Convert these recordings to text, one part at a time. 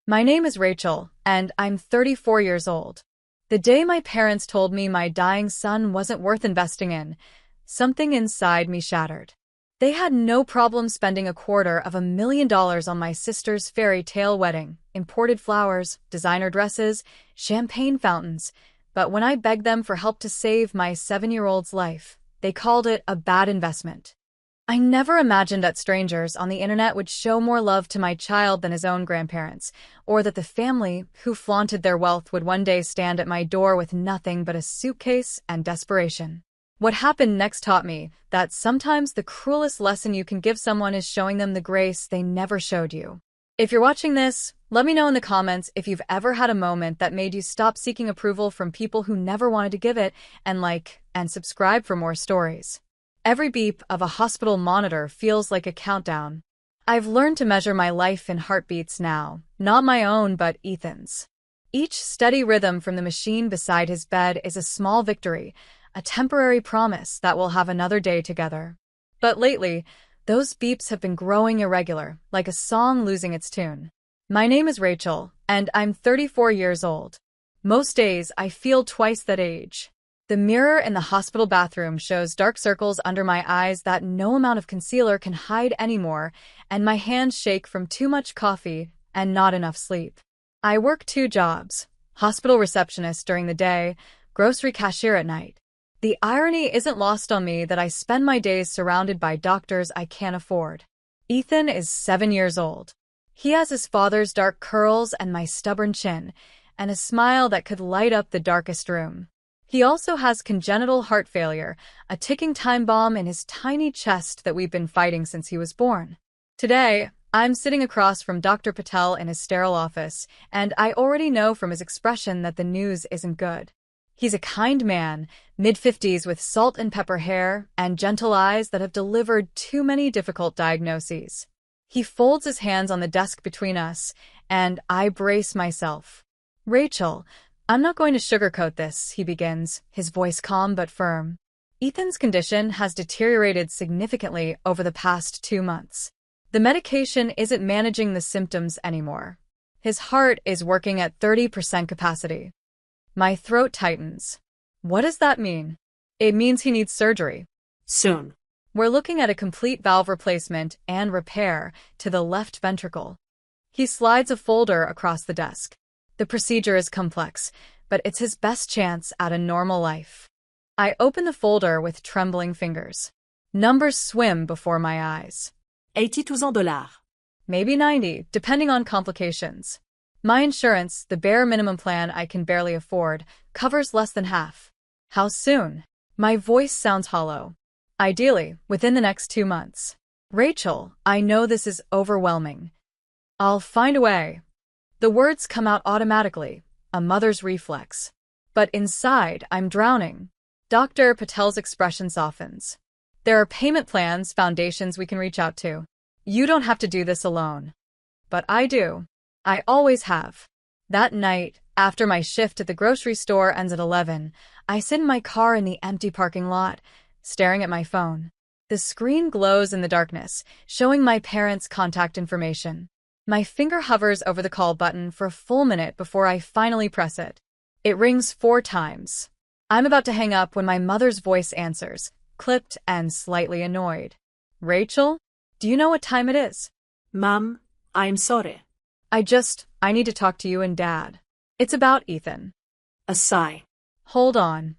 My name is Rachel, and I'm 34 years old. The day my parents told me my dying son wasn't worth investing in, something inside me shattered. They had no problem spending $250,000 on my sister's fairy tale wedding, imported flowers, designer dresses, champagne fountains, but when I begged them for help to save my 7-year-old's life, they called it a bad investment. I never imagined that strangers on the internet would show more love to my child than his own grandparents, or that the family who flaunted their wealth would one day stand at my door with nothing but a suitcase and desperation. What happened next taught me that sometimes the cruelest lesson you can give someone is showing them the grace they never showed you. If you're watching this, let me know in the comments if you've ever had a moment that made you stop seeking approval from people who never wanted to give it, and like and subscribe for more stories. Every beep of a hospital monitor feels like a countdown. I've learned to measure my life in heartbeats now, not my own but Ethan's. Each steady rhythm from the machine beside his bed is a small victory, a temporary promise that we'll have another day together. But lately, those beeps have been growing irregular, like a song losing its tune. My name is Rachel, and I'm 34 years old. Most days, I feel twice that age. The mirror in the hospital bathroom shows dark circles under my eyes that no amount of concealer can hide anymore, and my hands shake from too much coffee and not enough sleep. I work 2 jobs, hospital receptionist during the day, grocery cashier at night. The irony isn't lost on me that I spend my days surrounded by doctors I can't afford. Ethan is 7 years old. He has his father's dark curls and my stubborn chin, and a smile that could light up the darkest room. He also has congenital heart failure, a ticking time bomb in his tiny chest that we've been fighting since he was born. Today, I'm sitting across from Dr. Patel in his sterile office, and I already know from his expression that the news isn't good. He's a kind man, mid-50s with salt and pepper hair and gentle eyes that have delivered too many difficult diagnoses. He folds his hands on the desk between us, and I brace myself. Rachel, I'm not going to sugarcoat this, he begins, his voice calm but firm. Ethan's condition has deteriorated significantly over the past 2 months. The medication isn't managing the symptoms anymore. His heart is working at 30% capacity. My throat tightens. What does that mean? It means he needs surgery. Soon. We're looking at a complete valve replacement and repair to the left ventricle. He slides a folder across the desk. The procedure is complex, but it's his best chance at a normal life. I open the folder with trembling fingers. Numbers swim before my eyes. $82,000. Maybe 90, depending on complications. My insurance, the bare minimum plan I can barely afford, covers less than half. How soon? My voice sounds hollow. Ideally, within the next 2 months. Rachel, I know this is overwhelming. I'll find a way. The words come out automatically, a mother's reflex. But inside, I'm drowning. Dr. Patel's expression softens. There are payment plans, foundations we can reach out to. You don't have to do this alone. But I do. I always have. That night, after my shift at the grocery store ends at 11, I sit in my car in the empty parking lot, staring at my phone. The screen glows in the darkness, showing my parents' contact information. My finger hovers over the call button for a full minute before I finally press it. It rings 4 times. I'm about to hang up when my mother's voice answers, clipped and slightly annoyed. Rachel, do you know what time it is? Mom, I'm sorry. I need to talk to you and Dad. It's about Ethan. A sigh. Hold on.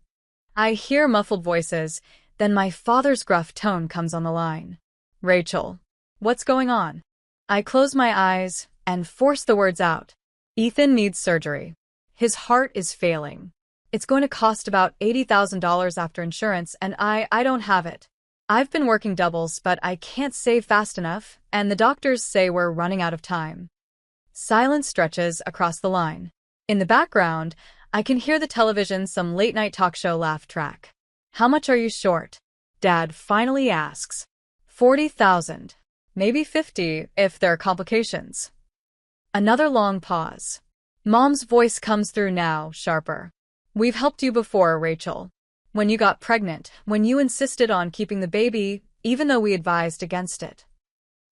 I hear muffled voices, then my father's gruff tone comes on the line. Rachel, what's going on? I close my eyes and force the words out. Ethan needs surgery. His heart is failing. It's going to cost about $80,000 after insurance, and I don't have it. I've been working doubles, but I can't save fast enough, and the doctors say we're running out of time. Silence stretches across the line. In the background, I can hear the television, some late-night talk show laugh track. How much are you short? Dad finally asks. 40,000. Maybe 50 if there are complications. Another long pause. Mom's voice comes through now, sharper. We've helped you before, Rachel. When you got pregnant, when you insisted on keeping the baby, even though we advised against it.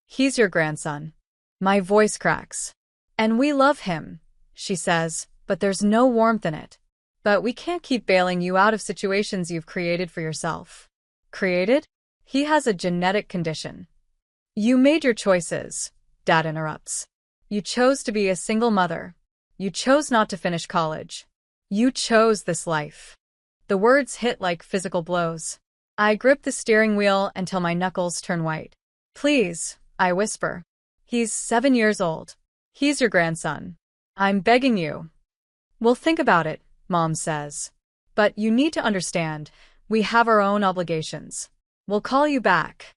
He's your grandson. My voice cracks. And we love him, she says, but there's no warmth in it. But we can't keep bailing you out of situations you've created for yourself. Created? He has a genetic condition. You made your choices, Dad interrupts. You chose to be a single mother. You chose not to finish college. You chose this life. The words hit like physical blows. I grip the steering wheel until my knuckles turn white. Please, I whisper. He's 7 years old. He's your grandson. I'm begging you. We'll think about it, Mom says. But you need to understand, we have our own obligations. We'll call you back.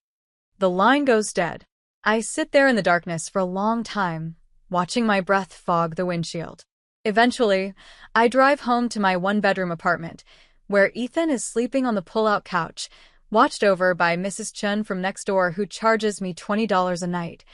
The line goes dead. I sit there in the darkness for a long time, watching my breath fog the windshield. Eventually, I drive home to my one-bedroom apartment, where Ethan is sleeping on the pull-out couch, watched over by Mrs. Chun from next door who charges me $20 a night.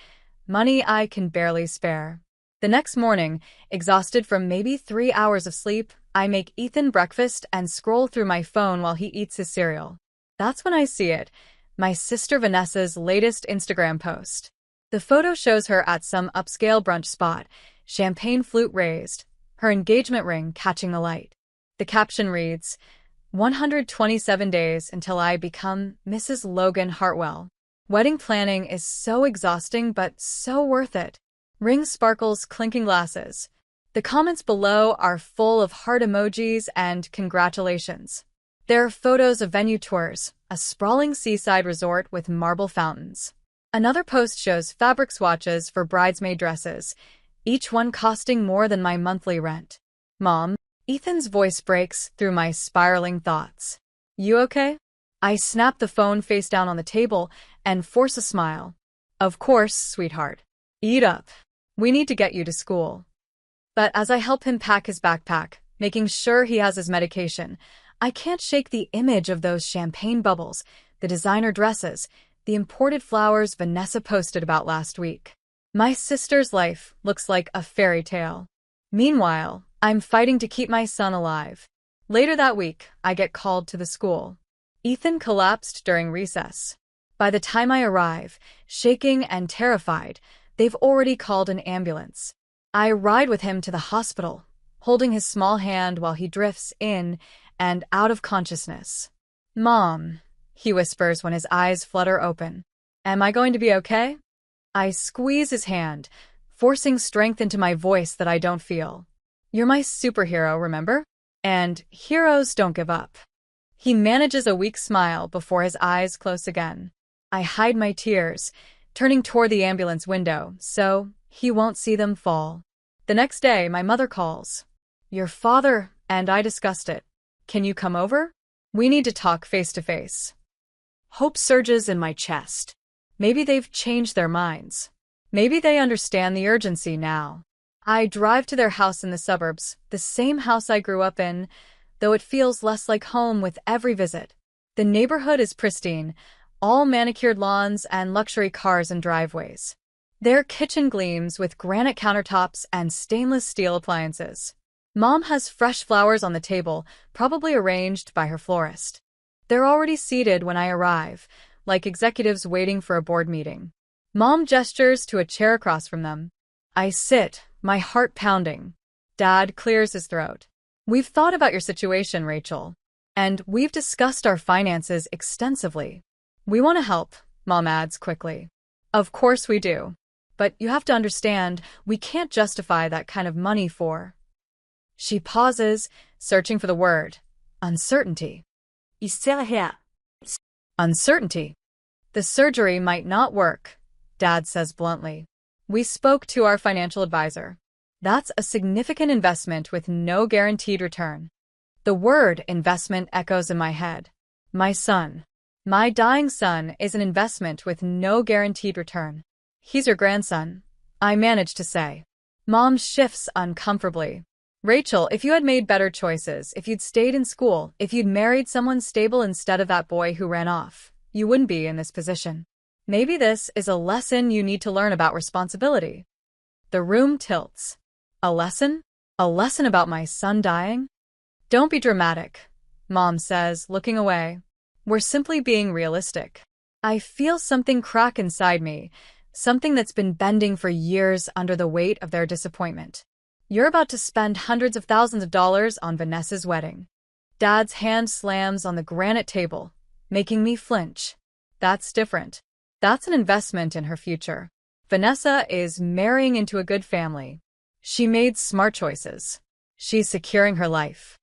Money I can barely spare. The next morning, exhausted from maybe 3 hours of sleep, I make Ethan breakfast and scroll through my phone while he eats his cereal. That's when I see it, my sister Vanessa's latest Instagram post. The photo shows her at some upscale brunch spot, champagne flute raised, her engagement ring catching the light. The caption reads, 127 days until I become Mrs. Logan Hartwell. Wedding planning is so exhausting but so worth it. Ring sparkles clinking glasses. The comments below are full of heart emojis and congratulations. There are photos of venue tours, a sprawling seaside resort with marble fountains. Another post shows fabric swatches for bridesmaid dresses, each one costing more than my monthly rent. Mom, Ethan's voice breaks through my spiraling thoughts. You okay? I snap the phone face down on the table and force a smile. Of course, sweetheart. Eat up. We need to get you to school. But as I help him pack his backpack, making sure he has his medication, I can't shake the image of those champagne bubbles, the designer dresses, the imported flowers Vanessa posted about last week. My sister's life looks like a fairy tale. Meanwhile, I'm fighting to keep my son alive. Later that week, I get called to the school. Ethan collapsed during recess. By the time I arrive, shaking and terrified, they've already called an ambulance. I ride with him to the hospital, holding his small hand while he drifts in and out of consciousness. Mom, he whispers when his eyes flutter open. Am I going to be okay? I squeeze his hand, forcing strength into my voice that I don't feel. You're my superhero, remember? And heroes don't give up. He manages a weak smile before his eyes close again. I hide my tears, turning toward the ambulance window so he won't see them fall. The next day, my mother calls. Your father and I discussed it. Can you come over? We need to talk face to face. Hope surges in my chest. Maybe they've changed their minds. Maybe they understand the urgency now. I drive to their house in the suburbs, the same house I grew up in, though it feels less like home with every visit. The neighborhood is pristine, all manicured lawns and luxury cars and driveways. Their kitchen gleams with granite countertops and stainless steel appliances. Mom has fresh flowers on the table, probably arranged by her florist. They're already seated when I arrive, like executives waiting for a board meeting. Mom gestures to a chair across from them. I sit, my heart pounding. Dad clears his throat. We've thought about your situation, Rachel, and we've discussed our finances extensively. We want to help, Mom adds quickly. Of course we do. But you have to understand, we can't justify that kind of money for... She pauses, searching for the word. Uncertainty. Uncertainty. The surgery might not work, Dad says bluntly. We spoke to our financial advisor. That's a significant investment with no guaranteed return. The word investment echoes in my head. My son. My dying son is an investment with no guaranteed return. He's your grandson, I manage to say. Mom shifts uncomfortably. Rachel, if you had made better choices, if you'd stayed in school, if you'd married someone stable instead of that boy who ran off, you wouldn't be in this position. Maybe this is a lesson you need to learn about responsibility. The room tilts. A lesson? A lesson about my son dying? Don't be dramatic, Mom says, looking away. We're simply being realistic. I feel something crack inside me, something that's been bending for years under the weight of their disappointment. You're about to spend hundreds of thousands of dollars on Vanessa's wedding. Dad's hand slams on the granite table, making me flinch. That's different. That's an investment in her future. Vanessa is marrying into a good family. She made smart choices. She's securing her life.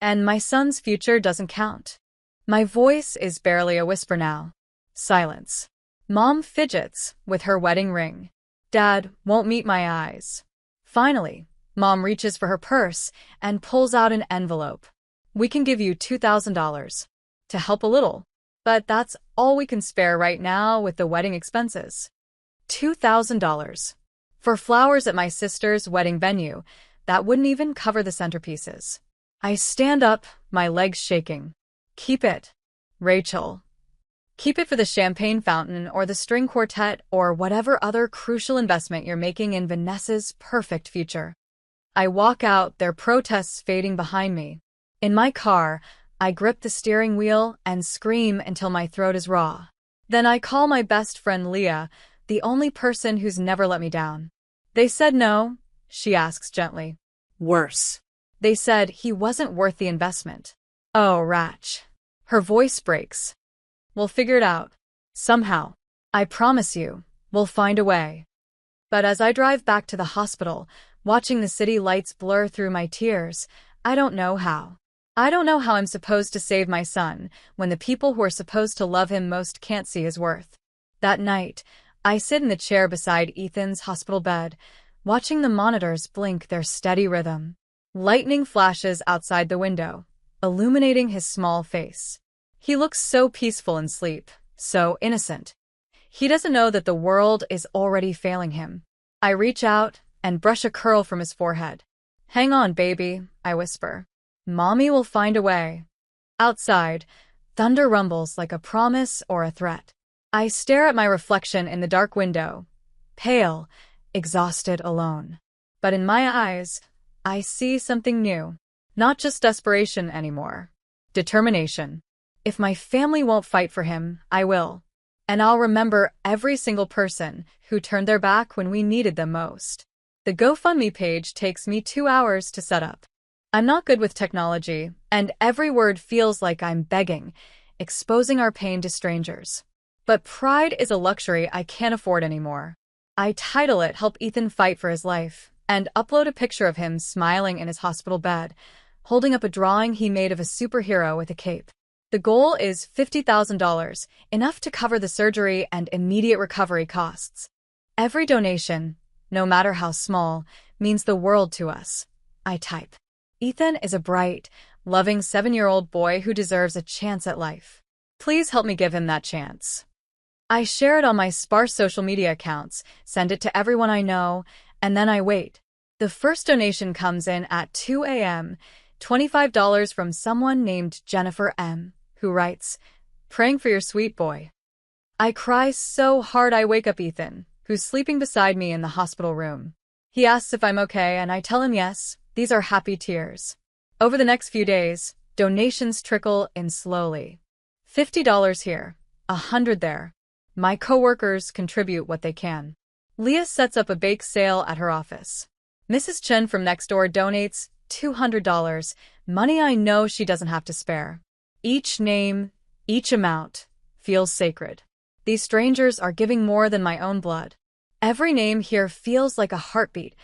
And my son's future doesn't count. My voice is barely a whisper now. Silence. Mom fidgets with her wedding ring. Dad won't meet my eyes. Finally, Mom reaches for her purse and pulls out an envelope. We can give you $2,000 to help a little, but that's all we can spare right now with the wedding expenses. $2,000. For flowers at my sister's wedding venue, that wouldn't even cover the centerpieces. I stand up, my legs shaking. Keep it, Rachel. Keep it for the champagne fountain or the string quartet or whatever other crucial investment you're making in Vanessa's perfect future. I walk out, their protests fading behind me. In my car, I grip the steering wheel and scream until my throat is raw. Then I call my best friend Leah, the only person who's never let me down. They said no, she asks gently. Worse. They said he wasn't worth the investment. Oh, Ratch. Her voice breaks. We'll figure it out. Somehow. I promise you, we'll find a way. But as I drive back to the hospital, watching the city lights blur through my tears, I don't know how. I don't know how I'm supposed to save my son when the people who are supposed to love him most can't see his worth. That night, I sit in the chair beside Ethan's hospital bed, watching the monitors blink their steady rhythm. Lightning flashes outside the window, illuminating his small face. He looks so peaceful in sleep, so innocent. He doesn't know that the world is already failing him. I reach out and brush a curl from his forehead. Hang on, baby, I whisper. Mommy will find a way. Outside, thunder rumbles like a promise or a threat. I stare at my reflection in the dark window, pale, exhausted, alone. But in my eyes, I see something new. Not just desperation anymore. Determination. If my family won't fight for him, I will. And I'll remember every single person who turned their back when we needed them most. The GoFundMe page takes me 2 hours to set up. I'm not good with technology, and every word feels like I'm begging, exposing our pain to strangers. But pride is a luxury I can't afford anymore. I title it Help Ethan Fight for His Life, and upload a picture of him smiling in his hospital bed, holding up a drawing he made of a superhero with a cape. The goal is $50,000, enough to cover the surgery and immediate recovery costs. Every donation, no matter how small, means the world to us. I type. Ethan is a bright, loving 7-year-old boy who deserves a chance at life. Please help me give him that chance. I share it on my sparse social media accounts, send it to everyone I know, and then I wait. The first donation comes in at 2 a.m., $25 from someone named Jennifer M., who writes, "Praying for your sweet boy." I cry so hard I wake up Ethan, who's sleeping beside me in the hospital room. He asks if I'm okay, and I tell him yes. These are happy tears. Over the next few days, donations trickle in slowly. $50 here, $100 there. My coworkers contribute what they can. Leah sets up a bake sale at her office. Mrs. Chen from next door donates $200, money I know she doesn't have to spare. Each name, each amount, feels sacred. These strangers are giving more than my own blood. Every name here feels like a heartbeat,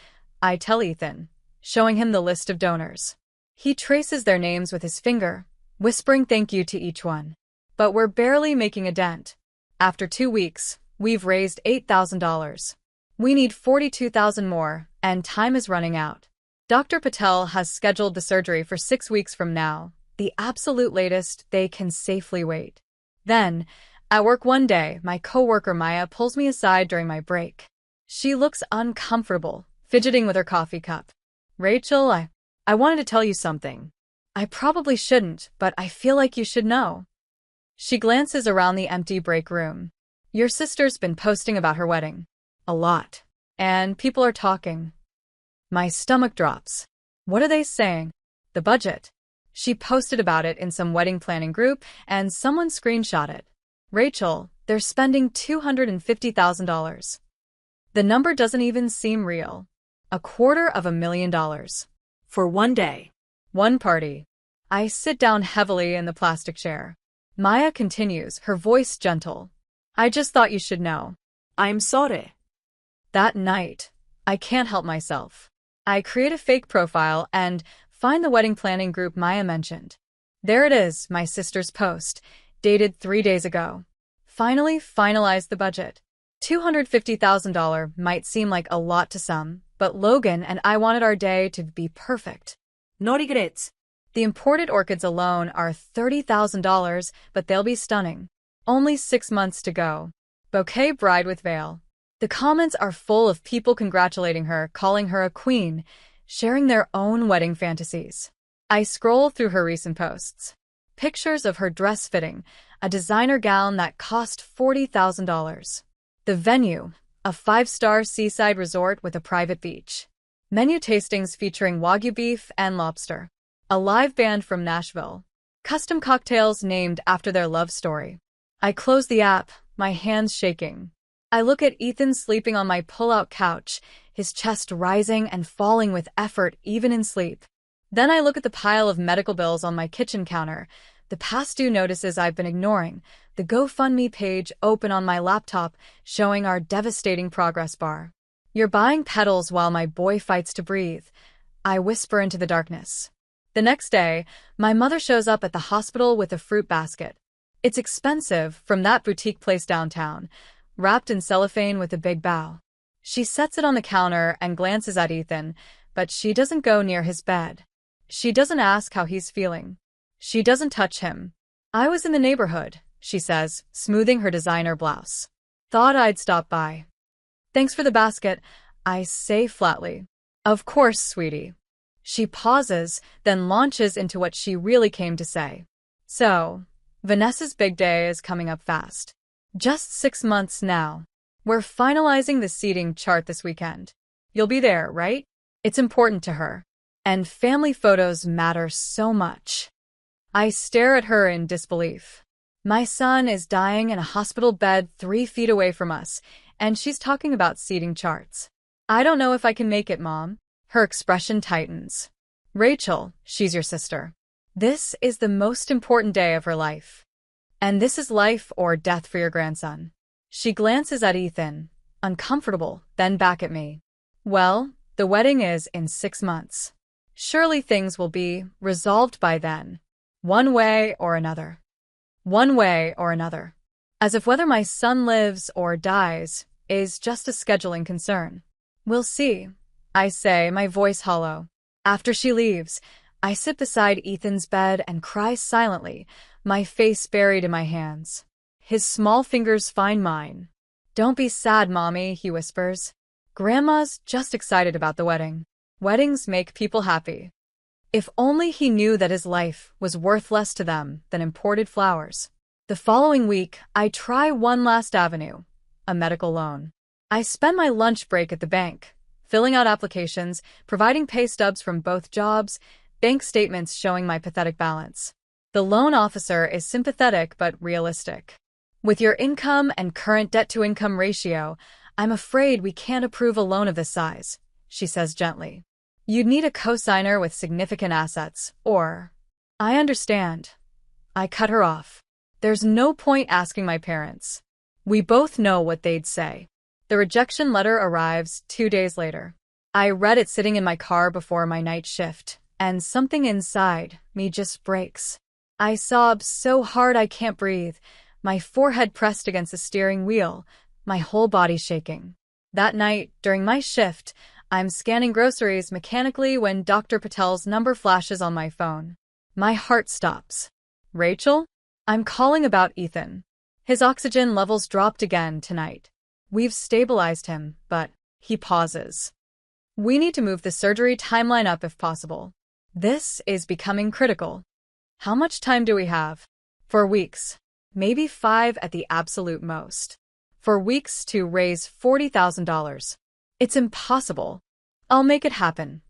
I tell Ethan, showing him the list of donors. He traces their names with his finger, whispering thank you to each one. But we're barely making a dent. After 2 weeks, we've raised $8,000. We need $42,000 more, and time is running out. Dr. Patel has scheduled the surgery for 6 weeks from now, the absolute latest they can safely wait. Then, at work one day, my coworker Maya pulls me aside during my break. She looks uncomfortable, fidgeting with her coffee cup. Rachel, I wanted to tell you something. I probably shouldn't, but I feel like you should know. She glances around the empty break room. Your sister's been posting about her wedding. A lot. And people are talking. My stomach drops. What are they saying? The budget. She posted about it in some wedding planning group, and someone screenshot it. Rachel, they're spending $250,000. The number doesn't even seem real. $250,000. For one day. One party. I sit down heavily in the plastic chair. Maya continues, her voice gentle. I just thought you should know. I'm sorry. That night, I can't help myself. I create a fake profile and find the wedding planning group Maya mentioned. There it is, my sister's post, dated 3 days ago. Finally finalized the budget. $250,000 might seem like a lot to some, but Logan and I wanted our day to be perfect. No regrets. The imported orchids alone are $30,000, but they'll be stunning. Only 6 months to go. Bouquet bride with veil. The comments are full of people congratulating her, calling her a queen, sharing their own wedding fantasies. I scroll through her recent posts. Pictures of her dress fitting, a designer gown that cost $40,000. The venue, a 5-star seaside resort with a private beach. Menu tastings featuring Wagyu beef and lobster. A live band from Nashville. Custom cocktails named after their love story. I close the app, my hands shaking. I look at Ethan sleeping on my pull-out couch, his chest rising and falling with effort even in sleep. Then I look at the pile of medical bills on my kitchen counter, the past due notices I've been ignoring, the GoFundMe page open on my laptop showing our devastating progress bar. You're buying petals while my boy fights to breathe. I whisper into the darkness. The next day, my mother shows up at the hospital with a fruit basket. It's expensive, from that boutique place downtown, wrapped in cellophane with a big bow. She sets it on the counter and glances at Ethan, but she doesn't go near his bed. She doesn't ask how he's feeling. She doesn't touch him. I was in the neighborhood, she says, smoothing her designer blouse. Thought I'd stop by. Thanks for the basket, I say flatly. Of course, sweetie. She pauses, then launches into what she really came to say. So, Vanessa's big day is coming up fast. Just 6 months now. We're finalizing the seating chart this weekend. You'll be there, right? It's important to her. And family photos matter so much. I stare at her in disbelief. My son is dying in a hospital bed 3 feet away from us, and she's talking about seating charts. I don't know if I can make it, Mom. Her expression tightens. Rachel, she's your sister. This is the most important day of her life. And this is life or death for your grandson. She glances at Ethan, uncomfortable, then back at me. Well, the wedding is in 6 months. Surely things will be resolved by then. One way or another. One way or another. As if whether my son lives or dies is just a scheduling concern. We'll see, I say, my voice hollow. After she leaves, I sit beside Ethan's bed and cry silently, my face buried in my hands. His small fingers find mine. Don't be sad, Mommy, he whispers. Grandma's just excited about the wedding. Weddings make people happy. If only he knew that his life was worth less to them than imported flowers. The following week, I try one last avenue, a medical loan. I spend my lunch break at the bank, filling out applications, providing pay stubs from both jobs, bank statements showing my pathetic balance. The loan officer is sympathetic but realistic. With your income and current debt-to-income ratio, I'm afraid we can't approve a loan of this size, she says gently. You'd need a cosigner with significant assets, or... I understand. I cut her off. There's no point asking my parents. We both know what they'd say. The rejection letter arrives 2 days later. I read it sitting in my car before my night shift, and something inside me just breaks. I sob so hard I can't breathe, my forehead pressed against the steering wheel, my whole body shaking. That night, during my shift, I'm scanning groceries mechanically when Dr. Patel's number flashes on my phone. My heart stops. Rachel? I'm calling about Ethan. His oxygen levels dropped again tonight. We've stabilized him, but he pauses. We need to move the surgery timeline up if possible. This is becoming critical. How much time do we have? 4 weeks. Maybe 5 at the absolute most. 4 weeks to raise $40,000. It's impossible. I'll make it happen,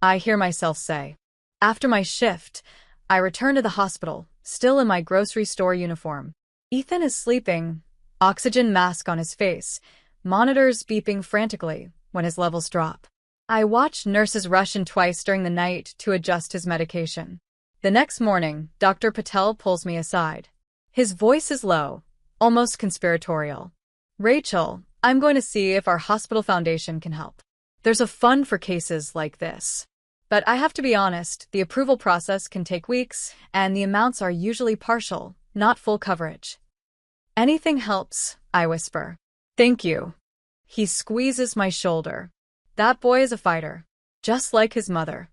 I hear myself say. After my shift, I return to the hospital, still in my grocery store uniform. Ethan is sleeping, oxygen mask on his face, monitors beeping frantically when his levels drop. I watch nurses rush in twice during the night to adjust his medication. The next morning, Dr. Patel pulls me aside. His voice is low, almost conspiratorial. Rachel, I'm going to see if our hospital foundation can help. There's a fund for cases like this. But I have to be honest, the approval process can take weeks, and the amounts are usually partial, not full coverage. Anything helps, I whisper. Thank you. He squeezes my shoulder. That boy is a fighter, just like his mother.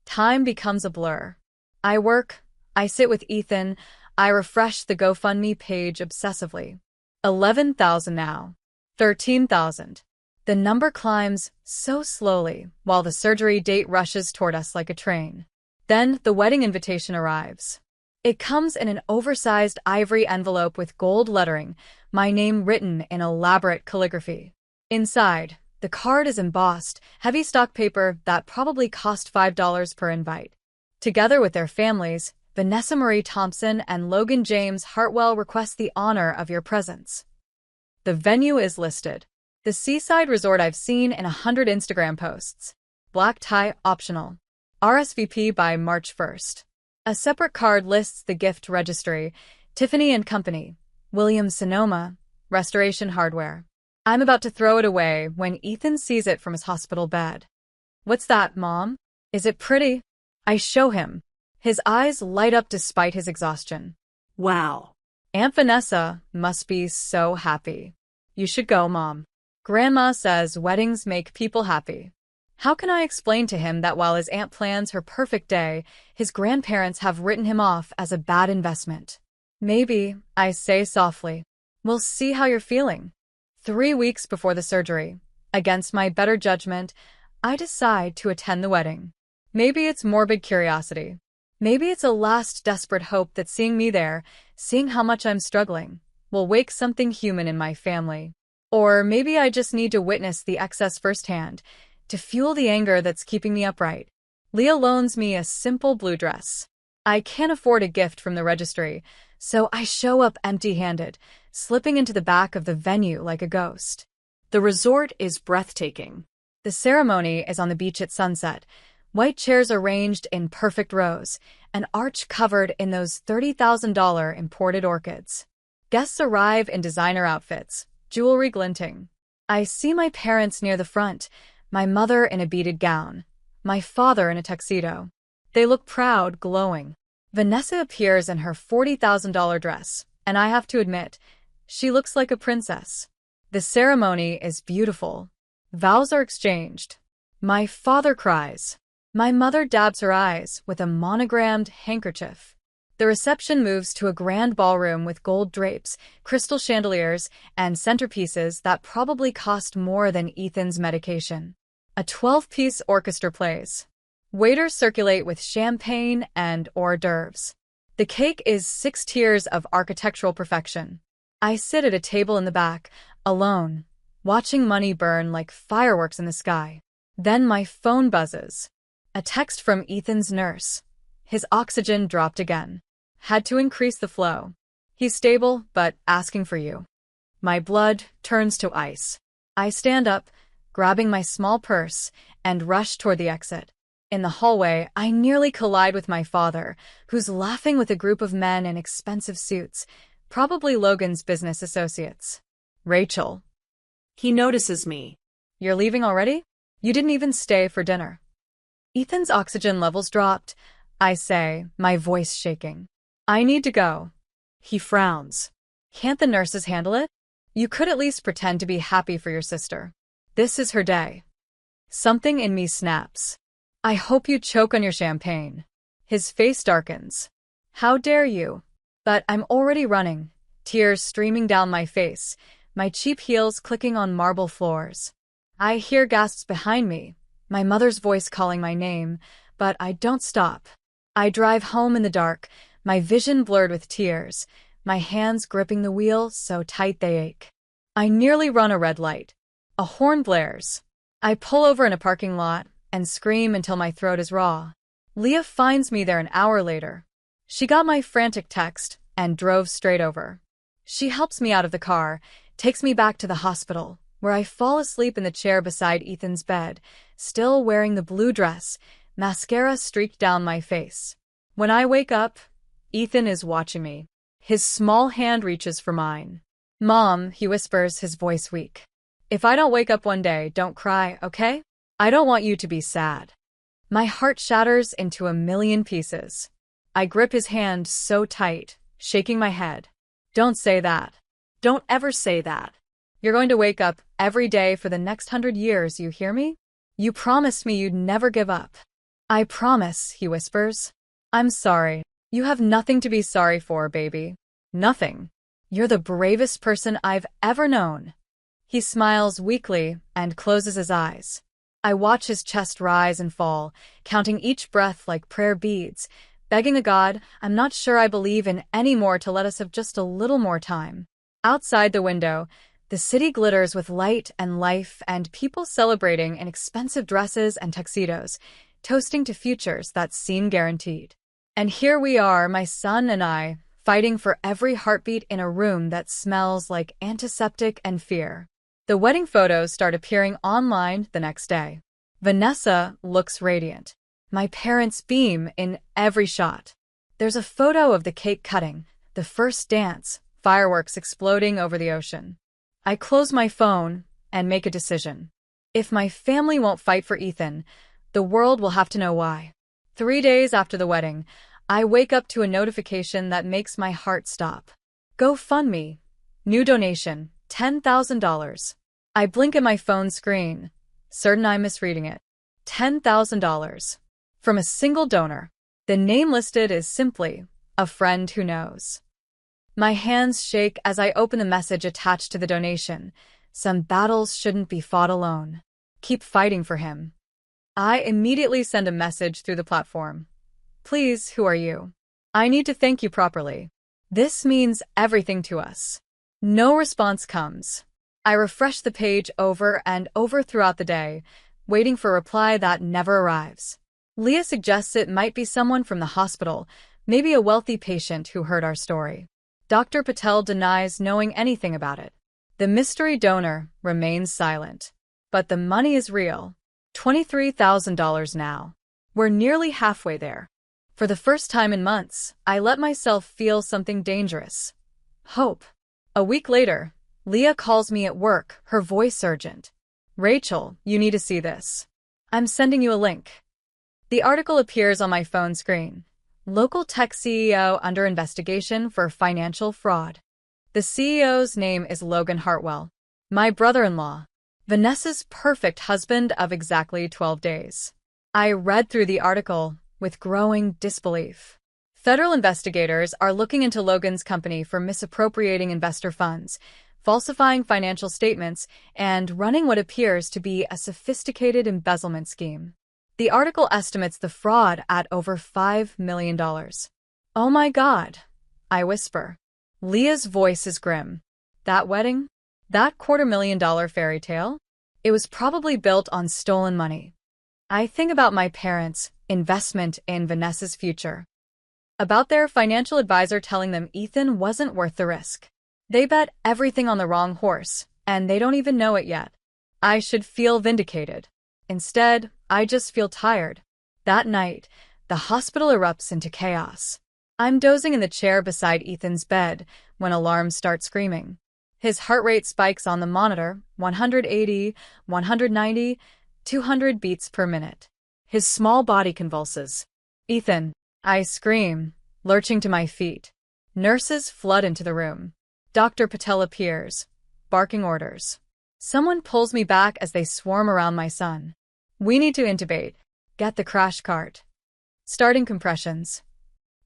Time becomes a blur. I work, I sit with Ethan, I refresh the GoFundMe page obsessively. 11,000 now. 13,000. The number climbs so slowly while the surgery date rushes toward us like a train. Then the wedding invitation arrives. It comes in an oversized ivory envelope with gold lettering, my name written in elaborate calligraphy. Inside, the card is embossed, heavy stock paper that probably cost $5 per invite. Together with their families, Vanessa Marie Thompson and Logan James Hartwell request the honor of your presence. The venue is listed. The seaside resort I've seen in 100 Instagram posts. Black tie optional. RSVP by March 1st. A separate card lists the gift registry, Tiffany & Company, Williams-Sonoma, Restoration Hardware. I'm about to throw it away when Ethan sees it from his hospital bed. What's that, Mom? Is it pretty? I show him. His eyes light up despite his exhaustion. Wow. Aunt Vanessa must be so happy. You should go, Mom. Grandma says weddings make people happy. How can I explain to him that while his aunt plans her perfect day, his grandparents have written him off as a bad investment? Maybe, I say softly. We'll see how you're feeling. 3 weeks before the surgery, against my better judgment, I decide to attend the wedding. Maybe it's morbid curiosity. Maybe it's a last desperate hope that seeing me there, seeing how much I'm struggling, will wake something human in my family. Or maybe I just need to witness the excess firsthand, to fuel the anger that's keeping me upright. Leah loans me a simple blue dress. I can't afford a gift from the registry, so I show up empty-handed, slipping into the back of the venue like a ghost. The resort is breathtaking. The ceremony is on the beach at sunset, white chairs arranged in perfect rows, an arch covered in those $30,000 imported orchids. Guests arrive in designer outfits, jewelry glinting. I see my parents near the front, my mother in a beaded gown, my father in a tuxedo. They look proud, glowing. Vanessa appears in her $40,000 dress, and I have to admit, she looks like a princess. The ceremony is beautiful. Vows are exchanged. My father cries. My mother dabs her eyes with a monogrammed handkerchief. The reception moves to a grand ballroom with gold drapes, crystal chandeliers, and centerpieces that probably cost more than Ethan's medication. A 12-piece orchestra plays. Waiters circulate with champagne and hors d'oeuvres. The cake is 6 tiers of architectural perfection. I sit at a table in the back, alone, watching money burn like fireworks in the sky. Then my phone buzzes. A text from Ethan's nurse. His oxygen dropped again. Had to increase the flow. He's stable, but asking for you. My blood turns to ice. I stand up, grabbing my small purse, and rush toward the exit. In the hallway, I nearly collide with my father, who's laughing with a group of men in expensive suits, probably Logan's business associates. Rachel. He notices me. You're leaving already? You didn't even stay for dinner. Ethan's oxygen levels dropped, I say, my voice shaking. I need to go. He frowns. Can't the nurses handle it? You could at least pretend to be happy for your sister. This is her day. Something in me snaps. I hope you choke on your champagne. His face darkens. How dare you? But I'm already running, tears streaming down my face, my cheap heels clicking on marble floors. I hear gasps behind me, my mother's voice calling my name, but I don't stop. I drive home in the dark, my vision blurred with tears, my hands gripping the wheel so tight they ache. I nearly run a red light. A horn blares. I pull over in a parking lot and scream until my throat is raw. Leah finds me there an hour later. She got my frantic text and drove straight over. She helps me out of the car, takes me back to the hospital, where I fall asleep in the chair beside Ethan's bed, still wearing the blue dress, mascara streaked down my face. When I wake up, Ethan is watching me. His small hand reaches for mine. "Mom," he whispers, his voice weak. "If I don't wake up one day, don't cry, okay? I don't want you to be sad." My heart shatters into a million pieces. I grip his hand so tight, shaking my head. "Don't say that. Don't ever say that. You're going to wake up every day for the next 100 years, you hear me? You promised me you'd never give up." "I promise," he whispers. "I'm sorry. You have nothing to be sorry for, baby. Nothing. You're the bravest person I've ever known." He smiles weakly and closes his eyes. I watch his chest rise and fall, counting each breath like prayer beads, begging the God I'm not sure I believe in anymore to let us have just a little more time. Outside the window, the city glitters with light and life and people celebrating in expensive dresses and tuxedos, toasting to futures that seem guaranteed. And here we are, my son and I, fighting for every heartbeat in a room that smells like antiseptic and fear. The wedding photos start appearing online the next day. Vanessa looks radiant. My parents beam in every shot. There's a photo of the cake cutting, the first dance, fireworks exploding over the ocean. I close my phone and make a decision. If my family won't fight for Ethan, the world will have to know why. 3 days after the wedding, I wake up to a notification that makes my heart stop. GoFundMe. New donation, $10,000. I blink at my phone screen, certain I'm misreading it. $10,000. From a single donor. The name listed is simply, "A friend who knows." My hands shake as I open the message attached to the donation. Some battles shouldn't be fought alone. Keep fighting for him. I immediately send a message through the platform. "Please, who are you? I need to thank you properly. This means everything to us." No response comes. I refresh the page over and over throughout the day, waiting for a reply that never arrives. Leah suggests it might be someone from the hospital, maybe a wealthy patient who heard our story. Dr. Patel denies knowing anything about it. The mystery donor remains silent. But the money is real. $23,000 now. We're nearly halfway there. For the first time in months, I let myself feel something dangerous. Hope. A week later, Leah calls me at work, her voice urgent. "Rachel, you need to see this. I'm sending you a link." The article appears on my phone screen. Local tech CEO under investigation for financial fraud. The CEO's name is Logan Hartwell. My brother-in-law. Vanessa's perfect husband of exactly 12 days. I read through the article with growing disbelief. Federal investigators are looking into Logan's company for misappropriating investor funds, falsifying financial statements, and running what appears to be a sophisticated embezzlement scheme. The article estimates the fraud at over $5 million. "Oh my God," I whisper. Leah's voice is grim. "That wedding? That $250,000 fairy tale? It was probably built on stolen money." I think about my parents' investment in Vanessa's future. About their financial advisor telling them Ethan wasn't worth the risk. They bet everything on the wrong horse, and they don't even know it yet. I should feel vindicated. Instead, I just feel tired. That night, the hospital erupts into chaos. I'm dozing in the chair beside Ethan's bed when alarms start screaming. His heart rate spikes on the monitor, 180, 190, 200 beats per minute. His small body convulses. "Ethan," I scream, lurching to my feet. Nurses flood into the room. Dr. Patel appears, barking orders. Someone pulls me back as they swarm around my son. "We need to intubate. Get the crash cart." Starting compressions.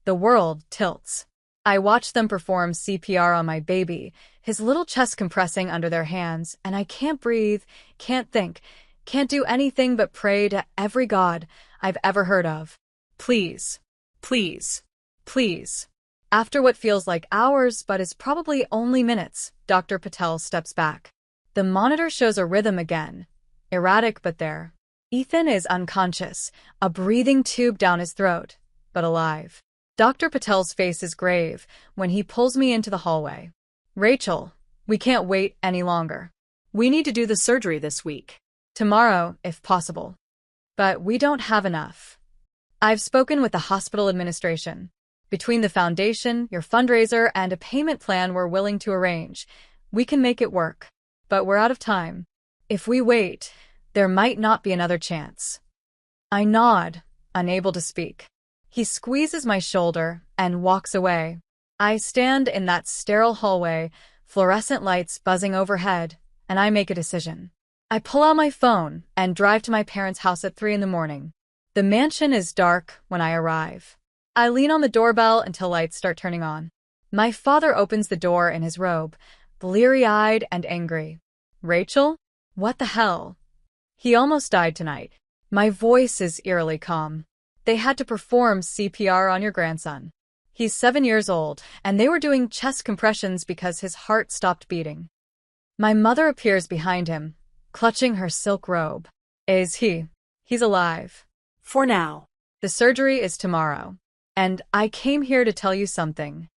The world tilts. I watch them perform CPR on my baby, his little chest compressing under their hands, and I can't breathe, can't think, can't do anything but pray to every God I've ever heard of. "Please, please, please." After what feels like hours but is probably only minutes, Dr. Patel steps back. The monitor shows a rhythm again. Erratic but there. Ethan is unconscious, a breathing tube down his throat, but alive. Dr. Patel's face is grave when he pulls me into the hallway. "Rachel, we can't wait any longer. We need to do the surgery this week. Tomorrow, if possible. But we don't have enough. I've spoken with the hospital administration. Between the foundation, your fundraiser, and a payment plan we're willing to arrange, we can make it work. But we're out of time. If we wait, there might not be another chance. I nod, unable to speak. He squeezes my shoulder and walks away. I stand in that sterile hallway, fluorescent lights buzzing overhead, and I make a decision. I pull out my phone and drive to my parents' house at 3 in the morning. The mansion is dark when I arrive. I lean on the doorbell until lights start turning on. My father opens the door in his robe, bleary-eyed and angry. Rachel? What the hell? He almost died tonight. My voice is eerily calm. They had to perform CPR on your grandson. He's 7 years old, and they were doing chest compressions because his heart stopped beating. My mother appears behind him, clutching her silk robe. Is he? He's alive. For now. The surgery is tomorrow. And I came here to tell you something.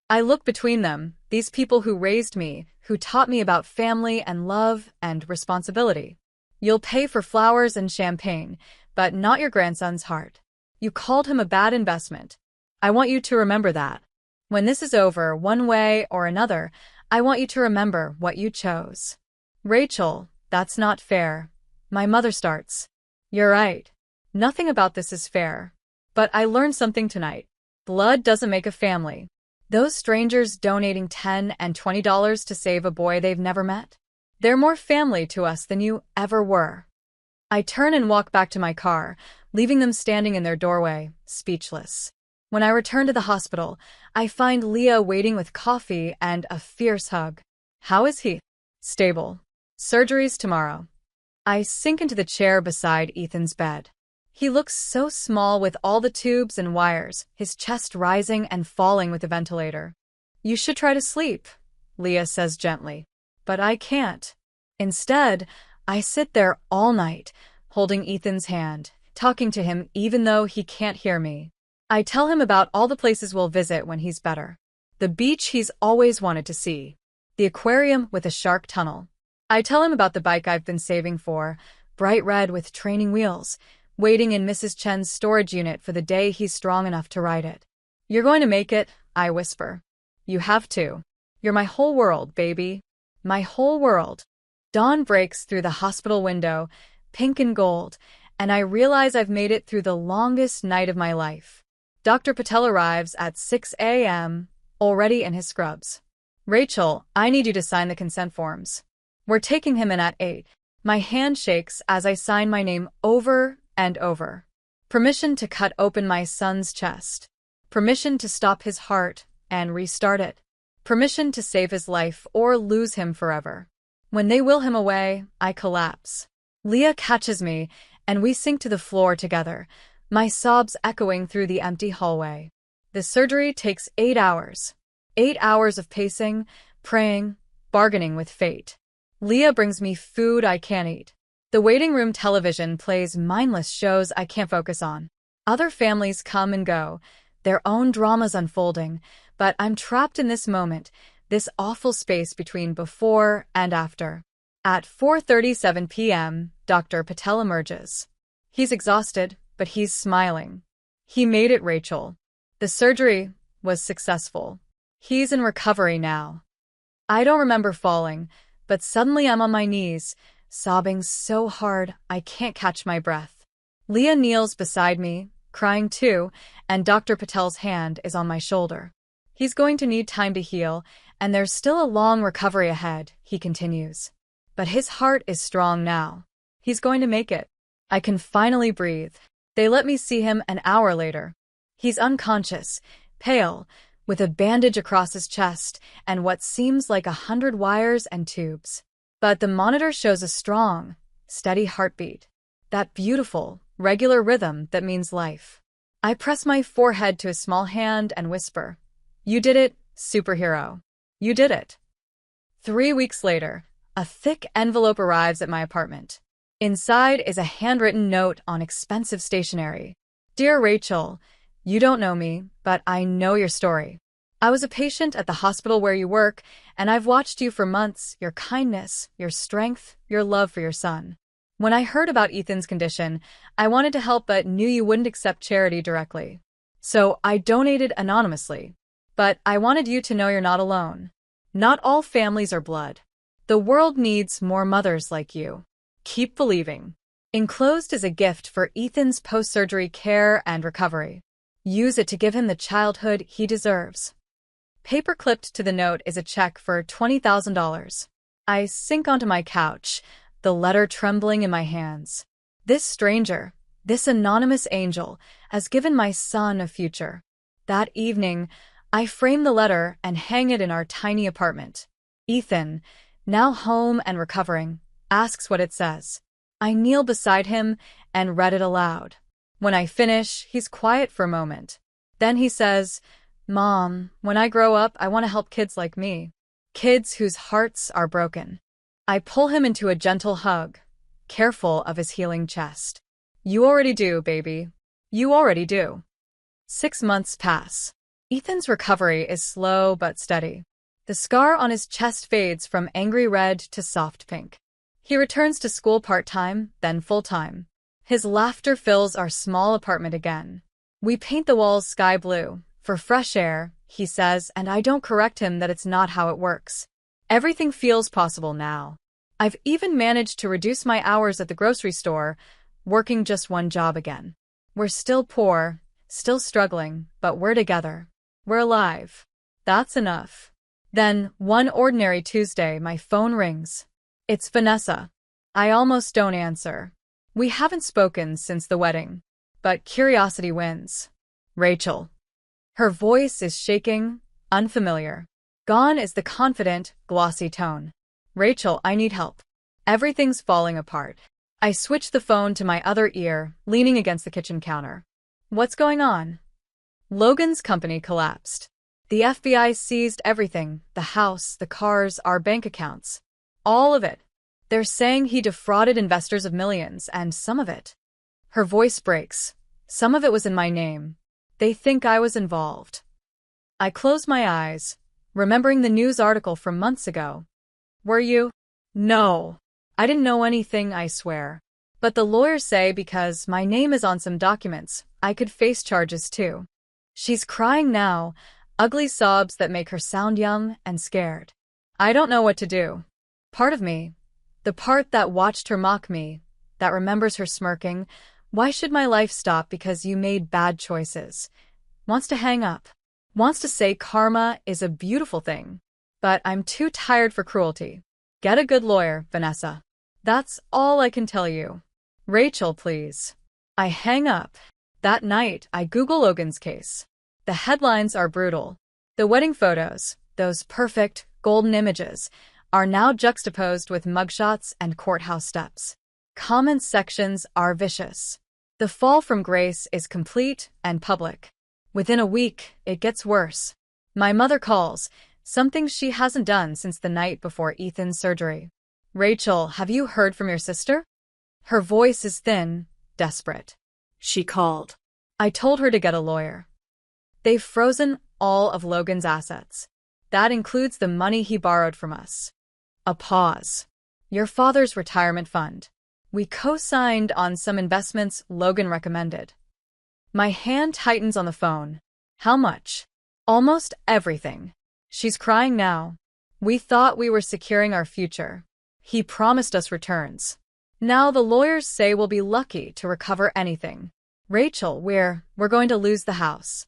I look between them, these people who raised me, who taught me about family and love and responsibility. You'll pay for flowers and champagne, but not your grandson's heart. You called him a bad investment. I want you to remember that. When this is over, one way or another, I want you to remember what you chose. Rachel, that's not fair. My mother starts. You're right. Nothing about this is fair. But I learned something tonight. Blood doesn't make a family. Those strangers donating $10 and $20 to save a boy they've never met? They're more family to us than you ever were. I turn and walk back to my car, leaving them standing in their doorway, speechless. When I return to the hospital, I find Leah waiting with coffee and a fierce hug. How is he? Stable. Surgery's tomorrow. I sink into the chair beside Ethan's bed. He looks so small with all the tubes and wires, his chest rising and falling with the ventilator. You should try to sleep, Leah says gently. But I can't. Instead, I sit there all night, holding Ethan's hand, talking to him even though he can't hear me. I tell him about all the places we'll visit when he's better. The beach he's always wanted to see. The aquarium with a shark tunnel. I tell him about the bike I've been saving for, bright red with training wheels, waiting in Mrs. Chen's storage unit for the day he's strong enough to ride it. You're going to make it, I whisper. You have to. You're my whole world, baby. My whole world. Dawn breaks through the hospital window, pink and gold, and I realize I've made it through the longest night of my life. Dr. Patel arrives at 6 a.m., already in his scrubs. Rachel, I need you to sign the consent forms. We're taking him in at 8. My hand shakes as I sign my name over and over. Permission to cut open my son's chest. Permission to stop his heart and restart it. Permission to save his life or lose him forever. When they will him away, I collapse. Leah catches me, and we sink to the floor together, my sobs echoing through the empty hallway. The surgery takes 8 hours. 8 hours of pacing, praying, bargaining with fate. Leah brings me food I can't eat. The waiting room television plays mindless shows I can't focus on. Other families come and go, their own dramas unfolding, but I'm trapped in this moment, this awful space between before and after. At 4:37 p.m., Dr. Patel emerges. He's exhausted, but he's smiling. He made it, Rachel. The surgery was successful. He's in recovery now. I don't remember falling, but suddenly I'm on my knees, sobbing so hard I can't catch my breath. Leah kneels beside me, crying too, and Dr. Patel's hand is on my shoulder. He's going to need time to heal, and there's still a long recovery ahead, he continues. But his heart is strong now. He's going to make it. I can finally breathe. They let me see him an hour later. He's unconscious, pale, with a bandage across his chest and what seems like 100 wires and tubes. But the monitor shows a strong, steady heartbeat. That beautiful, regular rhythm that means life. I press my forehead to his small hand and whisper, "You did it, superhero. You did it." 3 weeks later, a thick envelope arrives at my apartment. Inside is a handwritten note on expensive stationery. Dear Rachel, you don't know me, but I know your story. I was a patient at the hospital where you work, and I've watched you for months, your kindness, your strength, your love for your son. When I heard about Ethan's condition, I wanted to help but knew you wouldn't accept charity directly. So I donated anonymously. But I wanted you to know you're not alone. Not all families are blood. The world needs more mothers like you. Keep believing. Enclosed is a gift for Ethan's post-surgery care and recovery. Use it to give him the childhood he deserves. Paper-clipped to the note is a check for $20,000. I sink onto my couch, the letter trembling in my hands. This stranger, this anonymous angel, has given my son a future. That evening, I frame the letter and hang it in our tiny apartment. Ethan, now home and recovering, asks what it says. I kneel beside him and read it aloud. When I finish, he's quiet for a moment. Then he says, "Mom, when I grow up, I want to help kids like me. Kids whose hearts are broken." I pull him into a gentle hug, careful of his healing chest. You already do, baby. You already do. 6 months pass. Ethan's recovery is slow but steady. The scar on his chest fades from angry red to soft pink. He returns to school part-time, then full-time. His laughter fills our small apartment again. We paint the walls sky blue, for fresh air, he says, and I don't correct him that it's not how it works. Everything feels possible now. I've even managed to reduce my hours at the grocery store, working just one job again. We're still poor, still struggling, but we're together. We're alive. That's enough. Then, one ordinary Tuesday, my phone rings. It's Vanessa. I almost don't answer. We haven't spoken since the wedding. But curiosity wins. Rachel. Her voice is shaking, unfamiliar. Gone is the confident, glossy tone. Rachel, I need help. Everything's falling apart. I switch the phone to my other ear, leaning against the kitchen counter. What's going on? Logan's company collapsed. The FBI seized everything, the house, the cars, our bank accounts. All of it. They're saying he defrauded investors of millions, and some of it. Her voice breaks. Some of it was in my name. They think I was involved. I close my eyes, remembering the news article from months ago. Were you? No. I didn't know anything, I swear. But the lawyers say because my name is on some documents, I could face charges too. She's crying now, ugly sobs that make her sound young and scared. I don't know what to do. Part of me, the part that watched her mock me, that remembers her smirking, "Why should my life stop because you made bad choices?" wants to hang up. Wants to say karma is a beautiful thing. But I'm too tired for cruelty. Get a good lawyer, Vanessa. That's all I can tell you. Rachel, please. I hang up. That night, I Google Logan's case. The headlines are brutal. The wedding photos, those perfect, golden images, are now juxtaposed with mugshots and courthouse steps. Comment sections are vicious. The fall from grace is complete and public. Within a week, it gets worse. My mother calls, something she hasn't done since the night before Ethan's surgery. Rachel, have you heard from your sister? Her voice is thin, desperate. She called. I told her to get a lawyer. They've frozen all of Logan's assets. That includes the money he borrowed from us. A pause. Your father's retirement fund. We co-signed on some investments Logan recommended. My hand tightens on the phone. How much? Almost everything. She's crying now. We thought we were securing our future. He promised us returns. Now the lawyers say we'll be lucky to recover anything. Rachel, we're going to lose the house.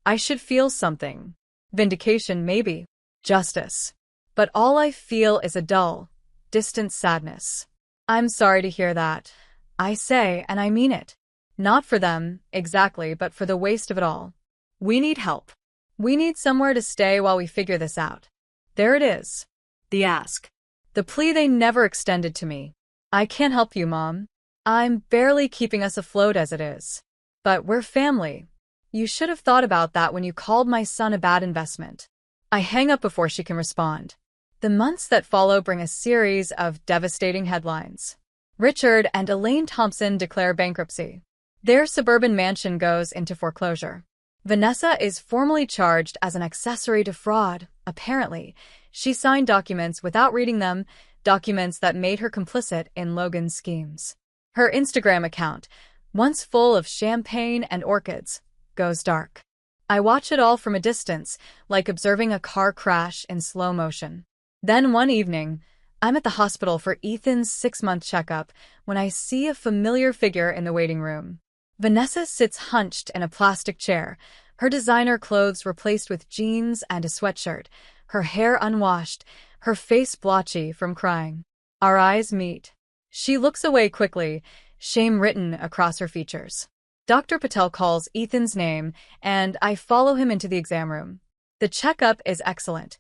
I should feel something. Vindication, maybe. Justice. But all I feel is a dull, distant sadness. I'm sorry to hear that. I say, and I mean it. Not for them, exactly, but for the waste of it all. We need help. We need somewhere to stay while we figure this out. There it is. The ask. The plea they never extended to me. I can't help you, Mom. I'm barely keeping us afloat as it is. But we're family. You should have thought about that when you called my son a bad investment. I hang up before she can respond. The months that follow bring a series of devastating headlines. Richard and Elaine Thompson declare bankruptcy. Their suburban mansion goes into foreclosure. Vanessa is formally charged as an accessory to fraud, apparently. She signed documents without reading them, documents that made her complicit in Logan's schemes. Her Instagram account, once full of champagne and orchids, goes dark. I watch it all from a distance, like observing a car crash in slow motion. Then one evening, I'm at the hospital for Ethan's 6-month checkup when I see a familiar figure in the waiting room. Vanessa sits hunched in a plastic chair, her designer clothes replaced with jeans and a sweatshirt, her hair unwashed, her face blotchy from crying. Our eyes meet. She looks away quickly, shame written across her features. Dr. Patel calls Ethan's name, and I follow him into the exam room. The checkup is excellent.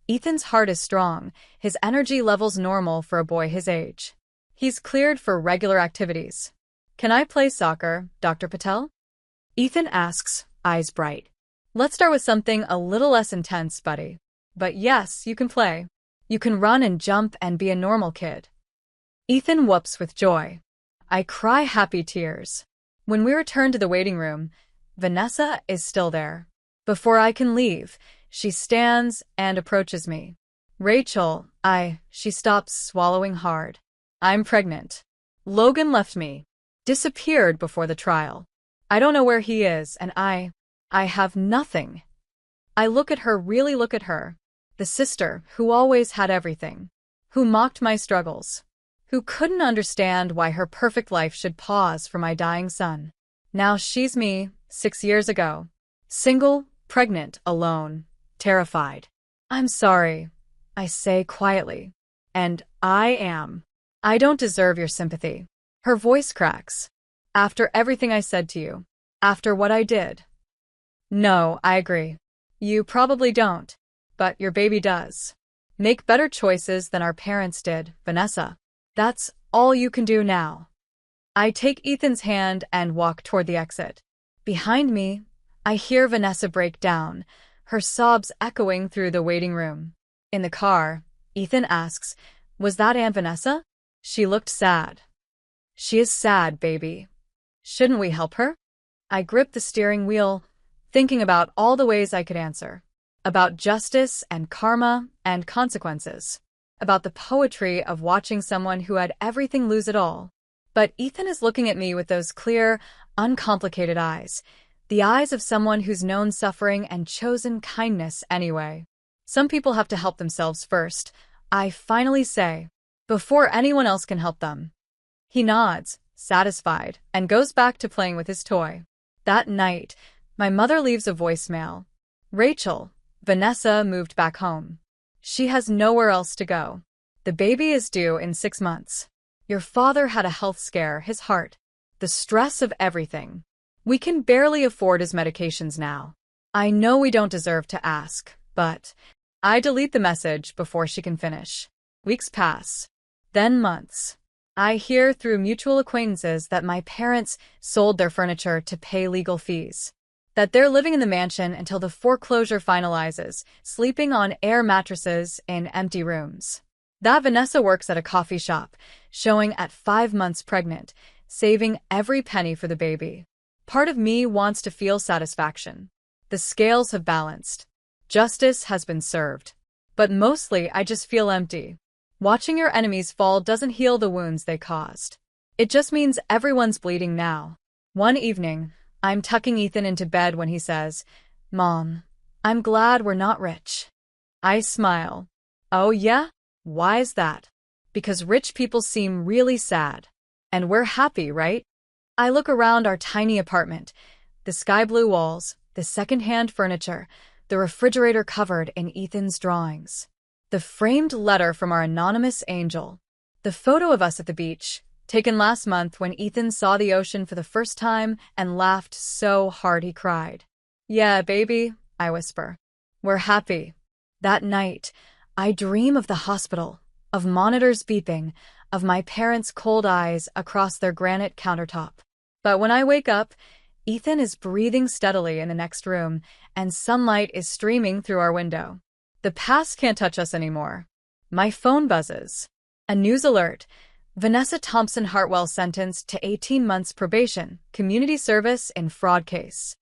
Ethan's heart is strong, his energy levels normal for a boy his age. He's cleared for regular activities. Can I play soccer, Dr. Patel? Ethan asks, eyes bright. Let's start with something a little less intense, buddy. But yes, you can play. You can run and jump and be a normal kid. Ethan whoops with joy. I cry happy tears. When we return to the waiting room, Vanessa is still there. Before I can leave, she stands and approaches me. Rachel, she stops swallowing hard. I'm pregnant. Logan left me. Disappeared before the trial. I don't know where he is, and I have nothing. I look at her, really look at her. The sister who always had everything. Who mocked my struggles. Who couldn't understand why her perfect life should pause for my dying son. Now she's me, 6 years ago. Single, pregnant, alone, terrified. I'm sorry, I say quietly. And I don't deserve your sympathy. Her voice cracks. After everything I said to you. After what I did. No, I agree. You probably don't. But your baby does. Make better choices than our parents did, Vanessa. That's all you can do now. I take Ethan's hand and walk toward the exit. Behind me, I hear Vanessa break down, her sobs echoing through the waiting room. In the car, Ethan asks, "Was that Aunt Vanessa?" She looked sad. She is sad, baby. Shouldn't we help her? I grip the steering wheel, thinking about all the ways I could answer. About justice and karma and consequences. About the poetry of watching someone who had everything lose it all. But Ethan is looking at me with those clear, uncomplicated eyes. The eyes of someone who's known suffering and chosen kindness anyway. Some people have to help themselves first, I finally say, before anyone else can help them. He nods, satisfied, and goes back to playing with his toy. That night, my mother leaves a voicemail. Rachel, Vanessa moved back home. She has nowhere else to go. The baby is due in 6 months. Your father had a health scare, his heart. The stress of everything. We can barely afford his medications now. I know we don't deserve to ask, but I delete the message before she can finish. Weeks pass. Then months. I hear through mutual acquaintances that my parents sold their furniture to pay legal fees. That they're living in the mansion until the foreclosure finalizes, sleeping on air mattresses in empty rooms. That Vanessa works at a coffee shop, showing at 5 months pregnant, saving every penny for the baby. Part of me wants to feel satisfaction. The scales have balanced. Justice has been served. But mostly I just feel empty. Watching your enemies fall doesn't heal the wounds they caused. It just means everyone's bleeding now. One evening, I'm tucking Ethan into bed when he says, "Mom, I'm glad we're not rich." I smile. Oh yeah? Why is that? Because rich people seem really sad. And we're happy, right? I look around our tiny apartment. The sky blue walls, the second-hand furniture, the refrigerator covered in Ethan's drawings. The framed letter from our anonymous angel. The photo of us at the beach, taken last month when Ethan saw the ocean for the first time and laughed so hard he cried. Yeah, baby, I whisper. We're happy. That night, I dream of the hospital, of monitors beeping, of my parents' cold eyes across their granite countertop. But when I wake up, Ethan is breathing steadily in the next room, and sunlight is streaming through our window. The past can't touch us anymore. My phone buzzes. A news alert. Vanessa Thompson Hartwell sentenced to 18 months probation, community service in fraud case.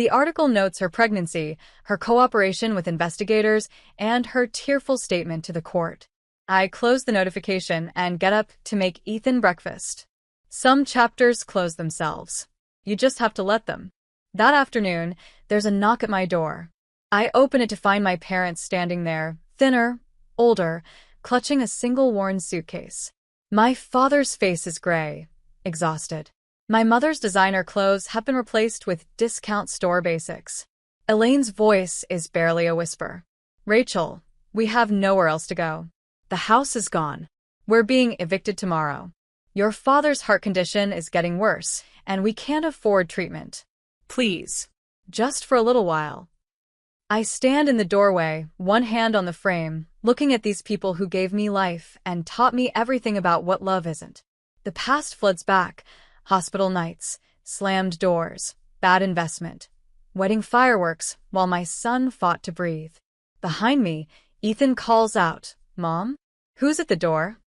The article notes her pregnancy, her cooperation with investigators, and her tearful statement to the court. I close the notification and get up to make Ethan breakfast. Some chapters close themselves. You just have to let them. That afternoon, there's a knock at my door. I open it to find my parents standing there, thinner, older, clutching a single worn suitcase. My father's face is gray, exhausted. My mother's designer clothes have been replaced with discount store basics. Elaine's voice is barely a whisper. Rachel, we have nowhere else to go. The house is gone. We're being evicted tomorrow. Your father's heart condition is getting worse, and we can't afford treatment. Please. Just for a little while. I stand in the doorway, one hand on the frame, looking at these people who gave me life and taught me everything about what love isn't. The past floods back. Hospital nights, slammed doors, bad investment, wedding fireworks while my son fought to breathe. Behind me, Ethan calls out, "Mom? Who's at the door?"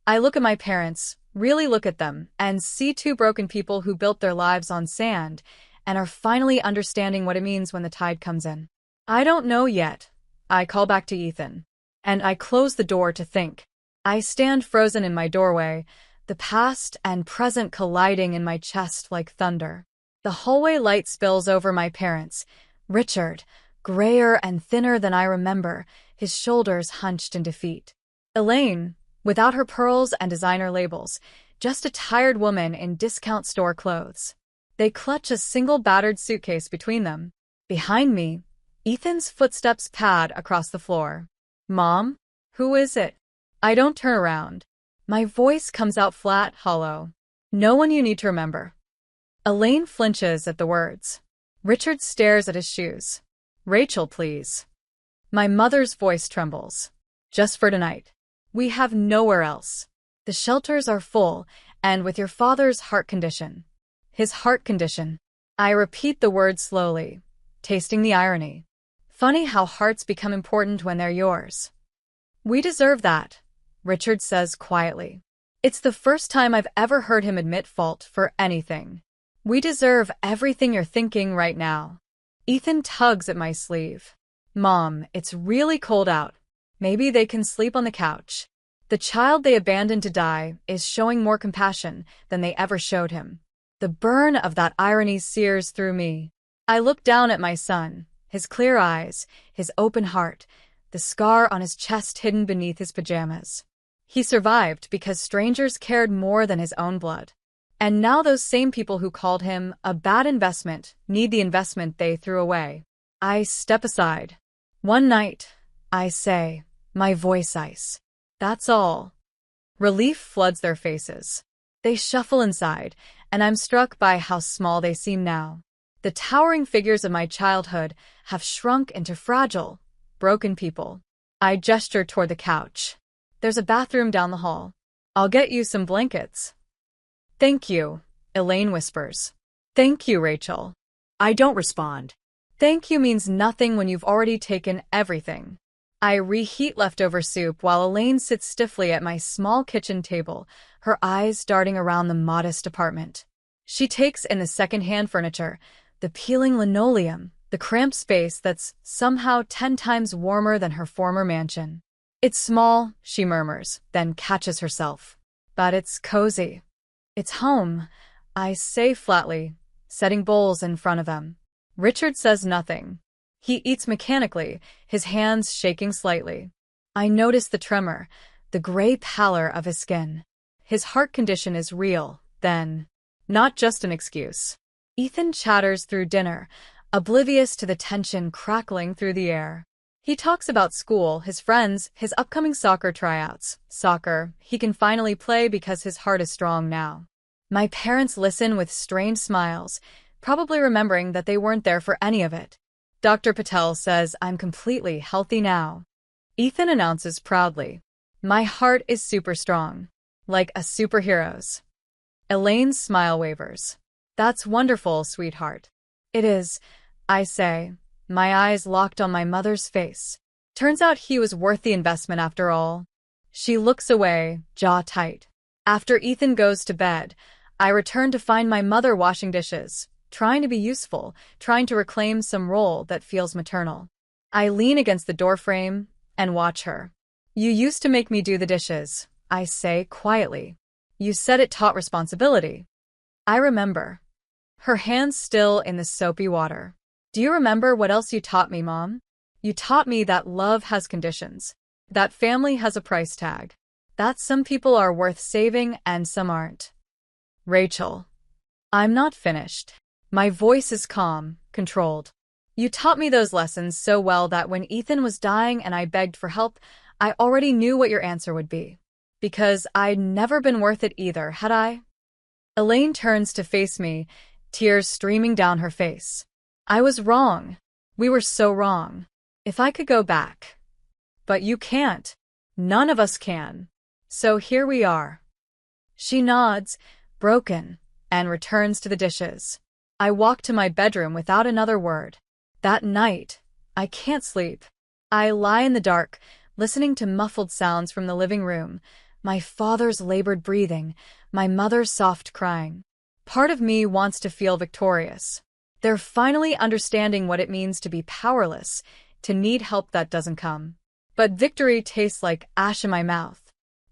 I look at my parents, really look at them, and see two broken people who built their lives on sand and are finally understanding what it means when the tide comes in. I don't know yet. I call back to Ethan. And I close the door to think. I stand frozen in my doorway, the past and present colliding in my chest like thunder. The hallway light spills over my parents. Richard, grayer and thinner than I remember, his shoulders hunched in defeat. Elaine, without her pearls and designer labels, just a tired woman in discount store clothes. They clutch a single battered suitcase between them. Behind me, Ethan's footsteps pad across the floor. "Mom? Who is it?" I don't turn around. My voice comes out flat, hollow. "No one you need to remember." Elaine flinches at the words. Richard stares at his shoes. "Rachel, please." My mother's voice trembles. "Just for tonight. We have nowhere else. The shelters are full, and with your father's heart condition." His heart condition. I repeat the word slowly, tasting the irony. Funny how hearts become important when they're yours. "We deserve that," Richard says quietly. It's the first time I've ever heard him admit fault for anything. "We deserve everything you're thinking right now." Ethan tugs at my sleeve. "Mom, it's really cold out. Maybe they can sleep on the couch." The child they abandoned to die is showing more compassion than they ever showed him. The burn of that irony sears through me. I look down at my son, his clear eyes, his open heart, the scar on his chest hidden beneath his pajamas. He survived because strangers cared more than his own blood. And now those same people who called him a bad investment need the investment they threw away. I step aside. "One night," I say, my voice ice. "That's all." Relief floods their faces. They shuffle inside, and I'm struck by how small they seem now. The towering figures of my childhood have shrunk into fragile, broken people. I gesture toward the couch. "There's a bathroom down the hall. I'll get you some blankets." "Thank you," Elaine whispers. "Thank you, Rachel." I don't respond. Thank you means nothing when you've already taken everything. I reheat leftover soup while Elaine sits stiffly at my small kitchen table, her eyes darting around the modest apartment. She takes in the second-hand furniture, the peeling linoleum, the cramped space that's somehow 10 times warmer than her former mansion. "It's small," she murmurs, then catches herself. "But it's cozy. It's home," I say flatly, setting bowls in front of them. Richard says nothing. He eats mechanically, his hands shaking slightly. I notice the tremor, the gray pallor of his skin. His heart condition is real, then. Not just an excuse. Ethan chatters through dinner, oblivious to the tension crackling through the air. He talks about school, his friends, his upcoming soccer tryouts. Soccer, he can finally play because his heart is strong now. My parents listen with strained smiles, probably remembering that they weren't there for any of it. Dr. Patel says I'm completely healthy now. Ethan announces proudly. My heart is super strong. Like a superhero's. Elaine's smile wavers. That's wonderful, sweetheart. It is, I say, my eyes locked on my mother's face. Turns out he was worth the investment after all. She looks away, jaw tight. After Ethan goes to bed, I return to find my mother washing dishes, trying to be useful, trying to reclaim some role that feels maternal. I lean against the doorframe and watch her. You used to make me do the dishes, I say quietly. You said it taught responsibility. I remember. Her hands still in the soapy water. Do you remember what else you taught me, Mom? You taught me that love has conditions, that family has a price tag, that some people are worth saving and some aren't. Rachel. I'm not finished. My voice is calm, controlled. You taught me those lessons so well that when Ethan was dying and I begged for help, I already knew what your answer would be. Because I'd never been worth it either, had I? Elaine turns to face me, tears streaming down her face. I was wrong. We were so wrong. If I could go back. But you can't. None of us can. So here we are. She nods, broken, and returns to the dishes. I walk to my bedroom without another word. That night, I can't sleep. I lie in the dark, listening to muffled sounds from the living room, my father's labored breathing, my mother's soft crying. Part of me wants to feel victorious. They're finally understanding what it means to be powerless, to need help that doesn't come. But victory tastes like ash in my mouth.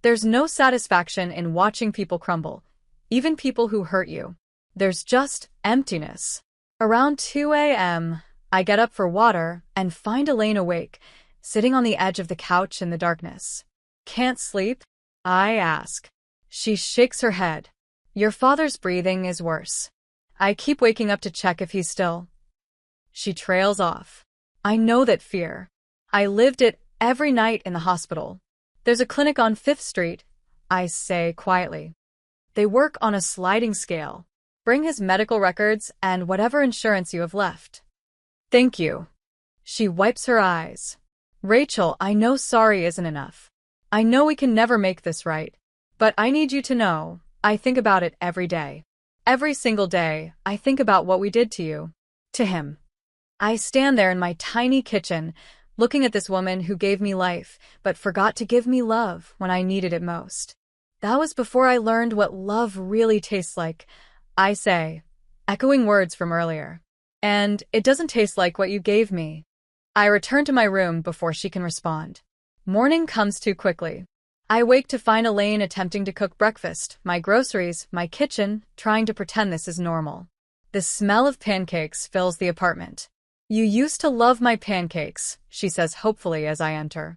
There's no satisfaction in watching people crumble, even people who hurt you. There's just emptiness. Around 2 a.m., I get up for water and find Elaine awake, sitting on the edge of the couch in the darkness. Can't sleep? I ask. She shakes her head. Your father's breathing is worse. I keep waking up to check if he's still. She trails off. I know that fear. I lived it every night in the hospital. There's a clinic on 5th Street, I say quietly. They work on a sliding scale. Bring his medical records and whatever insurance you have left. Thank you. She wipes her eyes. Rachel, I know sorry isn't enough. I know we can never make this right. But I need you to know, I think about it every day. Every single day, I think about what we did to you. To him. I stand there in my tiny kitchen, looking at this woman who gave me life, but forgot to give me love when I needed it most. That was before I learned what love really tastes like, I say, echoing words from earlier. And it doesn't taste like what you gave me. I return to my room before she can respond. Morning comes too quickly. I wake to find Elaine attempting to cook breakfast, my groceries, my kitchen, trying to pretend this is normal. The smell of pancakes fills the apartment. You used to love my pancakes, she says hopefully as I enter.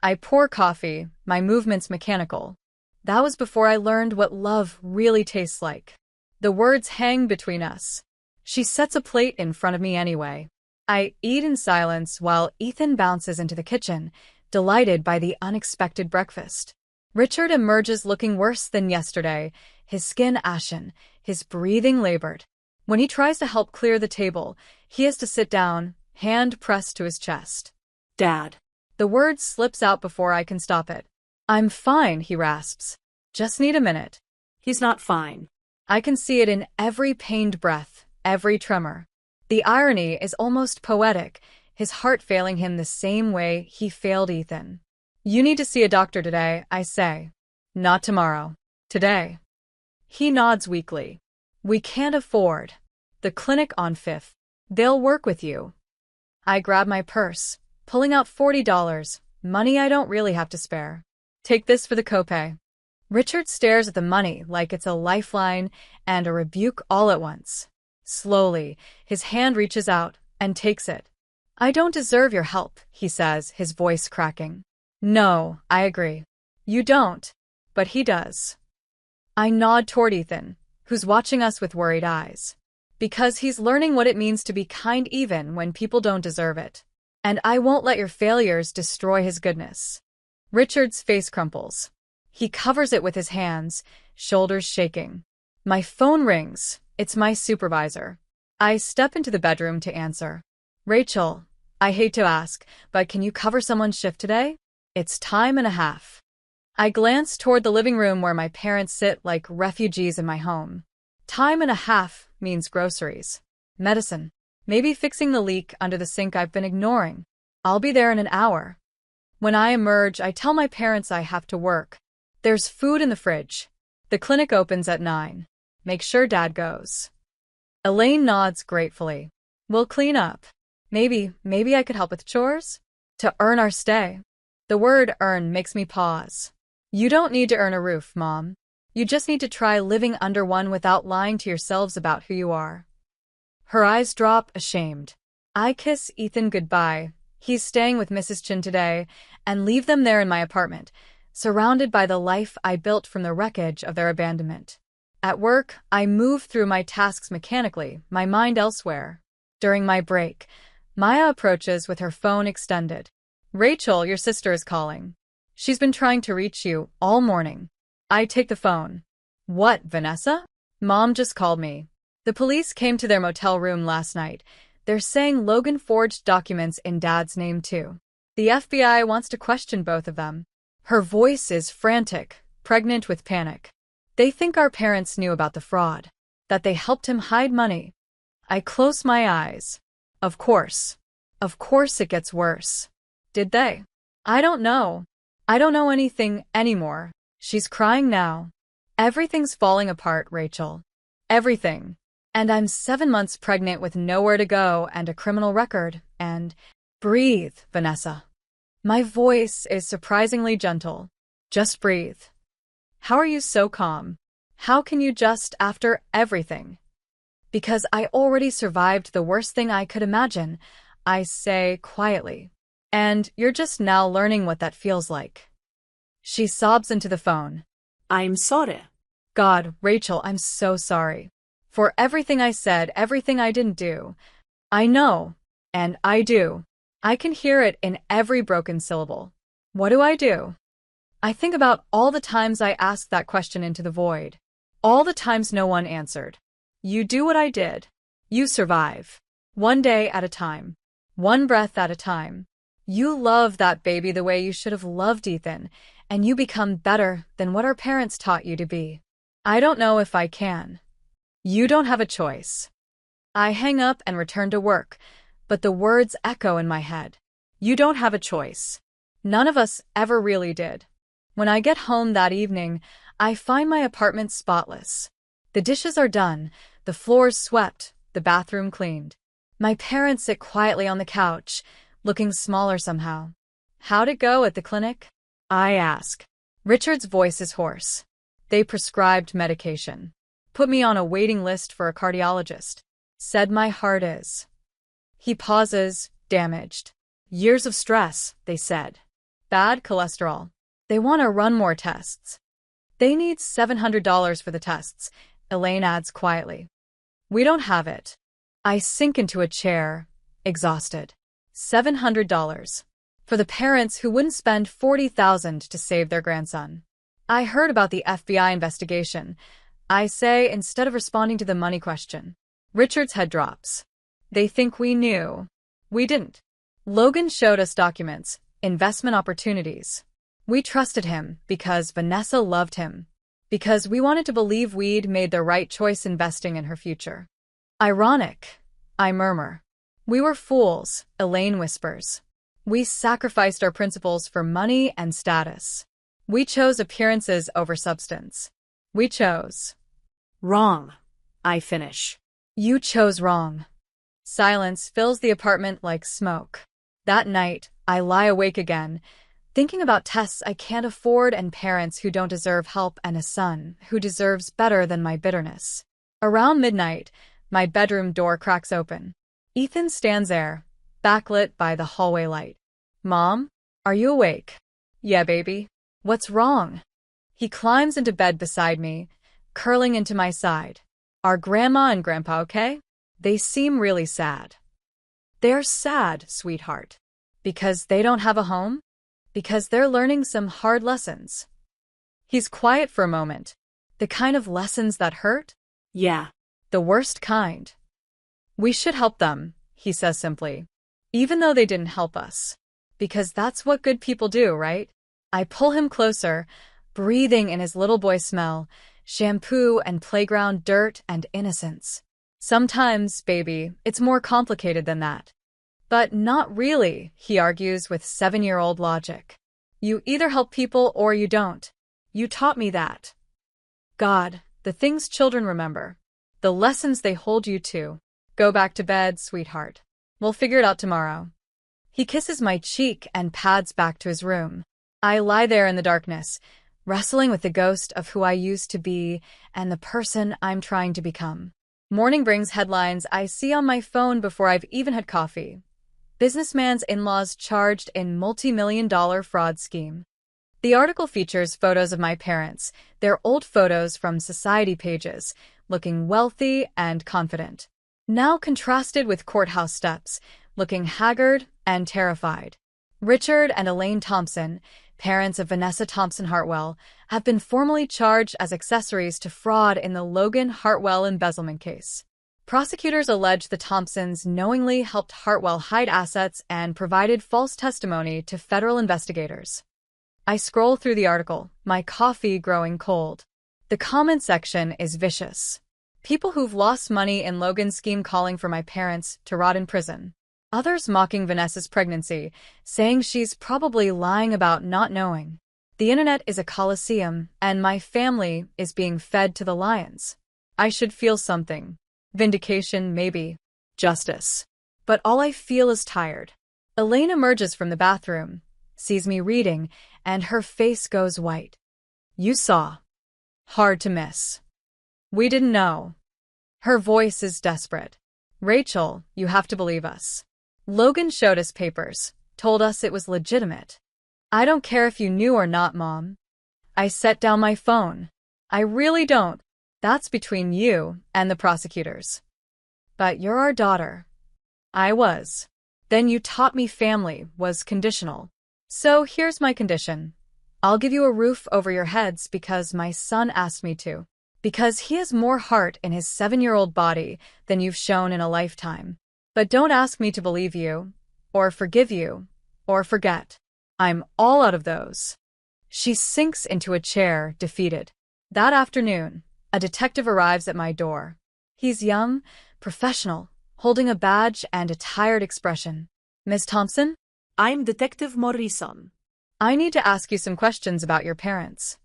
I pour coffee, my movements mechanical. That was before I learned what love really tastes like. The words hang between us. She sets a plate in front of me anyway. I eat in silence while Ethan bounces into the kitchen, delighted by the unexpected breakfast. Richard emerges looking worse than yesterday, his skin ashen, his breathing labored. When he tries to help clear the table, he has to sit down, hand pressed to his chest. Dad. The word slips out before I can stop it. I'm fine, he rasps. Just need a minute. He's not fine. I can see it in every pained breath, every tremor. The irony is almost poetic, his heart failing him the same way he failed Ethan. You need to see a doctor today, I say. Not tomorrow. Today. He nods weakly. We can't afford. The clinic on 5th. They'll work with you. I grab my purse, pulling out $40, money I don't really have to spare. Take this for the copay. Richard stares at the money like it's a lifeline and a rebuke all at once. Slowly, his hand reaches out and takes it. I don't deserve your help, he says, his voice cracking. No, I agree. You don't. But he does. I nod toward Ethan, who's watching us with worried eyes. Because he's learning what it means to be kind even when people don't deserve it. And I won't let your failures destroy his goodness. Richard's face crumples. He covers it with his hands, shoulders shaking. My phone rings. It's my supervisor. I step into the bedroom to answer. Rachel, I hate to ask, but can you cover someone's shift today? It's time and a half. I glance toward the living room where my parents sit like refugees in my home. Time and a half means groceries, medicine, maybe fixing the leak under the sink I've been ignoring. I'll be there in an hour. When I emerge, I tell my parents I have to work. There's food in the fridge. The clinic opens at 9. Make sure Dad goes. Elaine nods gratefully. We'll clean up. Maybe I could help with chores? To earn our stay. The word earn makes me pause. You don't need to earn a roof, Mom. You just need to try living under one without lying to yourselves about who you are. Her eyes drop, ashamed. I kiss Ethan goodbye. He's staying with Mrs. Chin today, and leave them there in my apartment, surrounded by the life I built from the wreckage of their abandonment. At work, I move through my tasks mechanically, my mind elsewhere. During my break, Maya approaches with her phone extended. Rachel, your sister is calling. She's been trying to reach you all morning. I take the phone. What, Vanessa? Mom just called me. The police came to their motel room last night. They're saying Logan forged documents in Dad's name too. The FBI wants to question both of them. Her voice is frantic, pregnant with panic. They think our parents knew about the fraud, that they helped him hide money. I close my eyes. Of course. Of course it gets worse. Did they? I don't know. I don't know anything anymore. She's crying now. Everything's falling apart, Rachel. Everything. And I'm 7 months pregnant with nowhere to go and a criminal record, and breathe, Vanessa. My voice is surprisingly gentle. Just breathe. How are you so calm? How can you just after everything? Because I already survived the worst thing I could imagine, I say quietly. And you're just now learning what that feels like. She sobs into the phone. I'm sorry. God, Rachel, I'm so sorry. For everything I said, everything I didn't do. I know. And I do. I can hear it in every broken syllable. What do I do? I think about all the times I asked that question into the void. All the times no one answered. You do what I did. You survive. One day at a time. One breath at a time. You love that baby the way you should have loved Ethan, and you become better than what our parents taught you to be. I don't know if I can. You don't have a choice. I hang up and return to work, but the words echo in my head. You don't have a choice. None of us ever really did. When I get home that evening, I find my apartment spotless. The dishes are done, the floors swept, the bathroom cleaned. My parents sit quietly on the couch, looking smaller somehow. How'd it go at the clinic? I ask. Richard's voice is hoarse. They prescribed medication. Put me on a waiting list for a cardiologist. Said my heart is. He pauses, damaged. Years of stress, they said. Bad cholesterol. They want to run more tests. They need $700 for the tests, Elaine adds quietly. We don't have it. I sink into a chair, exhausted. $700. For the parents who wouldn't spend $40,000 to save their grandson. I heard about the FBI investigation. I say instead of responding to the money question. Richard's head drops. They think we knew. We didn't. Logan showed us documents, investment opportunities. We trusted him because Vanessa loved him. Because we wanted to believe we'd made the right choice investing in her future. Ironic, I murmur. We were fools, Elaine whispers. We sacrificed our principles for money and status. We chose appearances over substance. We chose. Wrong. I finish. You chose wrong. Silence fills the apartment like smoke. That night, I lie awake again, thinking about tests I can't afford and parents who don't deserve help and a son who deserves better than my bitterness. Around midnight, my bedroom door cracks open. Ethan stands there, backlit by the hallway light. Mom, are you awake? Yeah, baby. What's wrong? He climbs into bed beside me, curling into my side. Are Grandma and Grandpa okay? They seem really sad. They're sad, sweetheart. Because they don't have a home? Because they're learning some hard lessons. He's quiet for a moment. The kind of lessons that hurt? Yeah. The worst kind. We should help them, he says simply. Even though they didn't help us. Because that's what good people do, right? I pull him closer, breathing in his little boy smell, shampoo and playground dirt and innocence. Sometimes, baby, it's more complicated than that. But not really, he argues with 7-year-old logic. You either help people or you don't. You taught me that. God, the things children remember. The lessons they hold you to. Go back to bed, sweetheart. We'll figure it out tomorrow. He kisses my cheek and pads back to his room. I lie there in the darkness, wrestling with the ghost of who I used to be and the person I'm trying to become. Morning brings headlines I see on my phone before I've even had coffee. Businessman's in-laws charged in multi-million-dollar fraud scheme. The article features photos of my parents, their old photos from society pages, looking wealthy and confident. Now contrasted with courthouse steps, looking haggard and terrified. Richard and Elaine Thompson, parents of Vanessa Thompson Hartwell, have been formally charged as accessories to fraud in the Logan Hartwell embezzlement case. Prosecutors allege the Thompsons knowingly helped Hartwell hide assets and provided false testimony to federal investigators. I scroll through the article, my coffee growing cold. The comment section is vicious. People who've lost money in Logan's scheme calling for my parents to rot in prison. Others mocking Vanessa's pregnancy, saying she's probably lying about not knowing. The internet is a coliseum, and my family is being fed to the lions. I should feel something. Vindication, maybe. Justice. But all I feel is tired. Elaine emerges from the bathroom, sees me reading, and her face goes white. You saw. Hard to miss. We didn't know. Her voice is desperate. Rachel, you have to believe us. Logan showed us papers, told us it was legitimate. I don't care if you knew or not, Mom. I set down my phone. I really don't. That's between you and the prosecutors. But you're our daughter. I was. Then you taught me family was conditional. So here's my condition. I'll give you a roof over your heads because my son asked me to. Because he has more heart in his 7-year-old body than you've shown in a lifetime. But don't ask me to believe you, or forgive you, or forget. I'm all out of those. She sinks into a chair, defeated. That afternoon, a detective arrives at my door. He's young, professional, holding a badge and a tired expression. Miss Thompson? I'm Detective Morrison. I need to ask you some questions about your parents.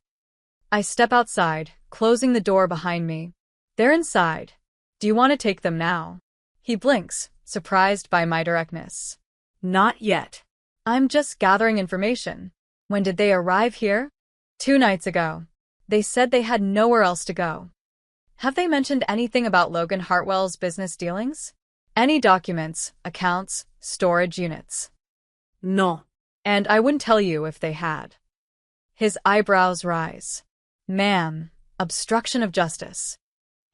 I step outside, closing the door behind me. They're inside. Do you want to take them now? He blinks, surprised by my directness. Not yet. I'm just gathering information. When did they arrive here? 2 nights ago. They said they had nowhere else to go. Have they mentioned anything about Logan Hartwell's business dealings? Any documents, accounts, storage units? No. And I wouldn't tell you if they had. His eyebrows rise. Ma'am, obstruction of justice.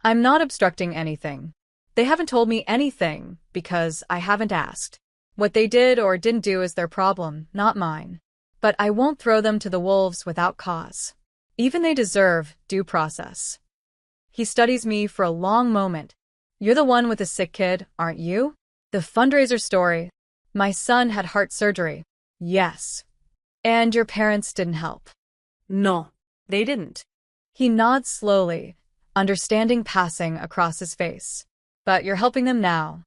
I'm not obstructing anything. They haven't told me anything because I haven't asked. What they did or didn't do is their problem, not mine. But I won't throw them to the wolves without cause. Even they deserve due process. He studies me for a long moment. You're the one with the sick kid, aren't you? The fundraiser story. My son had heart surgery. Yes. And your parents didn't help. No, they didn't. He nods slowly, understanding passing across his face. But you're helping them now.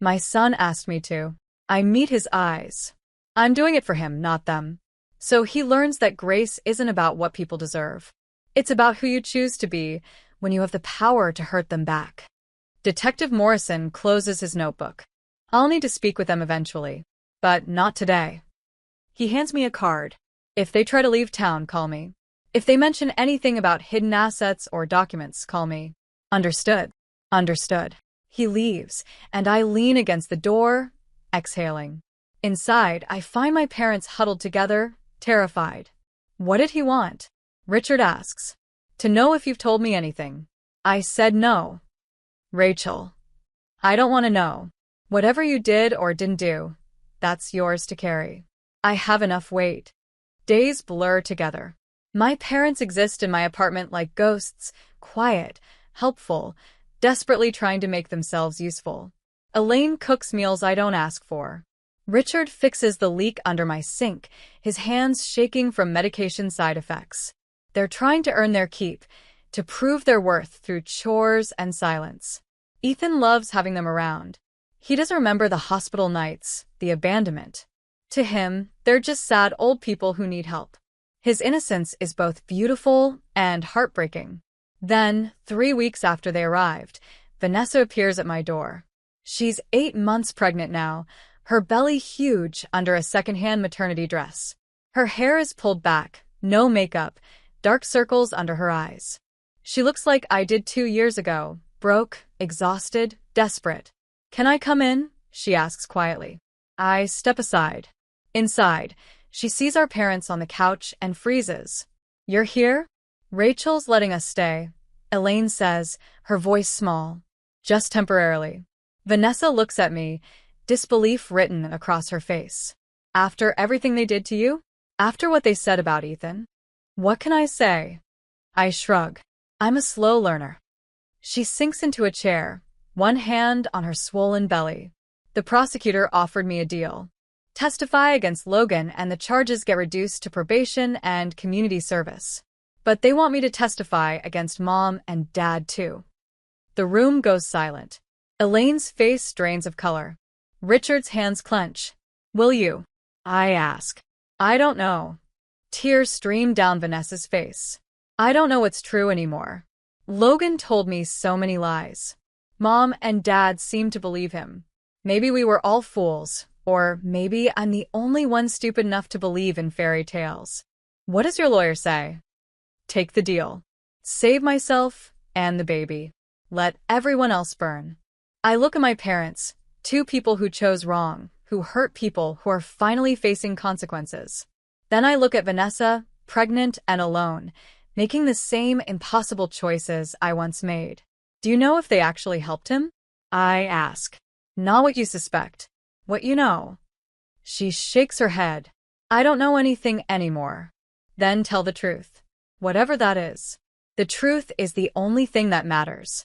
My son asked me to. I meet his eyes. I'm doing it for him, not them. So he learns that grace isn't about what people deserve. It's about who you choose to be when you have the power to hurt them back. Detective Morrison closes his notebook. I'll need to speak with them eventually, but not today. He hands me a card. If they try to leave town, call me. If they mention anything about hidden assets or documents, call me. Understood. Understood. He leaves, and I lean against the door, exhaling. Inside, I find my parents huddled together, terrified. What did he want? Richard asks. To know if you've told me anything. I said no. Rachel. I don't want to know. Whatever you did or didn't do, that's yours to carry. I have enough weight. Days blur together. My parents exist in my apartment like ghosts, quiet, helpful, desperately trying to make themselves useful. Elaine cooks meals I don't ask for. Richard fixes the leak under my sink, his hands shaking from medication side effects. They're trying to earn their keep, to prove their worth through chores and silence. Ethan loves having them around. He doesn't remember the hospital nights, the abandonment. To him, they're just sad old people who need help. His innocence is both beautiful and heartbreaking. Then, 3 weeks after they arrived, Vanessa appears at my door. She's 8 months pregnant now, her belly huge under a secondhand maternity dress. Her hair is pulled back, no makeup, dark circles under her eyes. She looks like I did 2 years ago, broke, exhausted, desperate. "Can I come in?" she asks quietly. I step aside. Inside, she sees our parents on the couch and freezes. "You're here?" "Rachel's letting us stay," Elaine says, her voice small. "Just temporarily." Vanessa looks at me, disbelief written across her face. "After everything they did to you? After what they said about Ethan?" "What can I say?" I shrug. I'm a slow learner. She sinks into a chair, one hand on her swollen belly. "The prosecutor offered me a deal. Testify against Logan and the charges get reduced to probation and community service. But they want me to testify against Mom and Dad too." The room goes silent. Elaine's face drains of color. Richard's hands clench. "Will you?" I ask. "I don't know." Tears stream down Vanessa's face. "I don't know what's true anymore. Logan told me so many lies. Mom and Dad seemed to believe him. Maybe we were all fools, or maybe I'm the only one stupid enough to believe in fairy tales. What does your lawyer say?" "Take the deal. Save myself and the baby. Let everyone else burn." I look at my parents, 2 people who chose wrong, who hurt people who are finally facing consequences. Then I look at Vanessa, pregnant and alone, making the same impossible choices I once made. "Do you know if they actually helped him?" I ask. "Not what you suspect. What you know." She shakes her head. "I don't know anything anymore." "Then tell the truth. Whatever that is. The truth is the only thing that matters."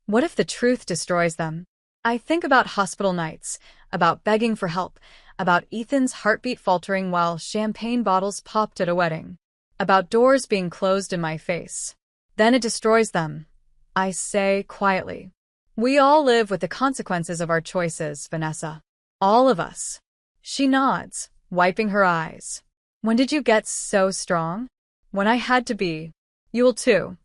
What if the truth destroys them? I think about hospital nights, about begging for help, about Ethan's heartbeat faltering while champagne bottles popped at a wedding, about doors being closed in my face. Then it destroys them. I say quietly. "We all live with the consequences of our choices, Vanessa. All of us." She nods, wiping her eyes. "When did you get so strong?" "When I had to be. You will too."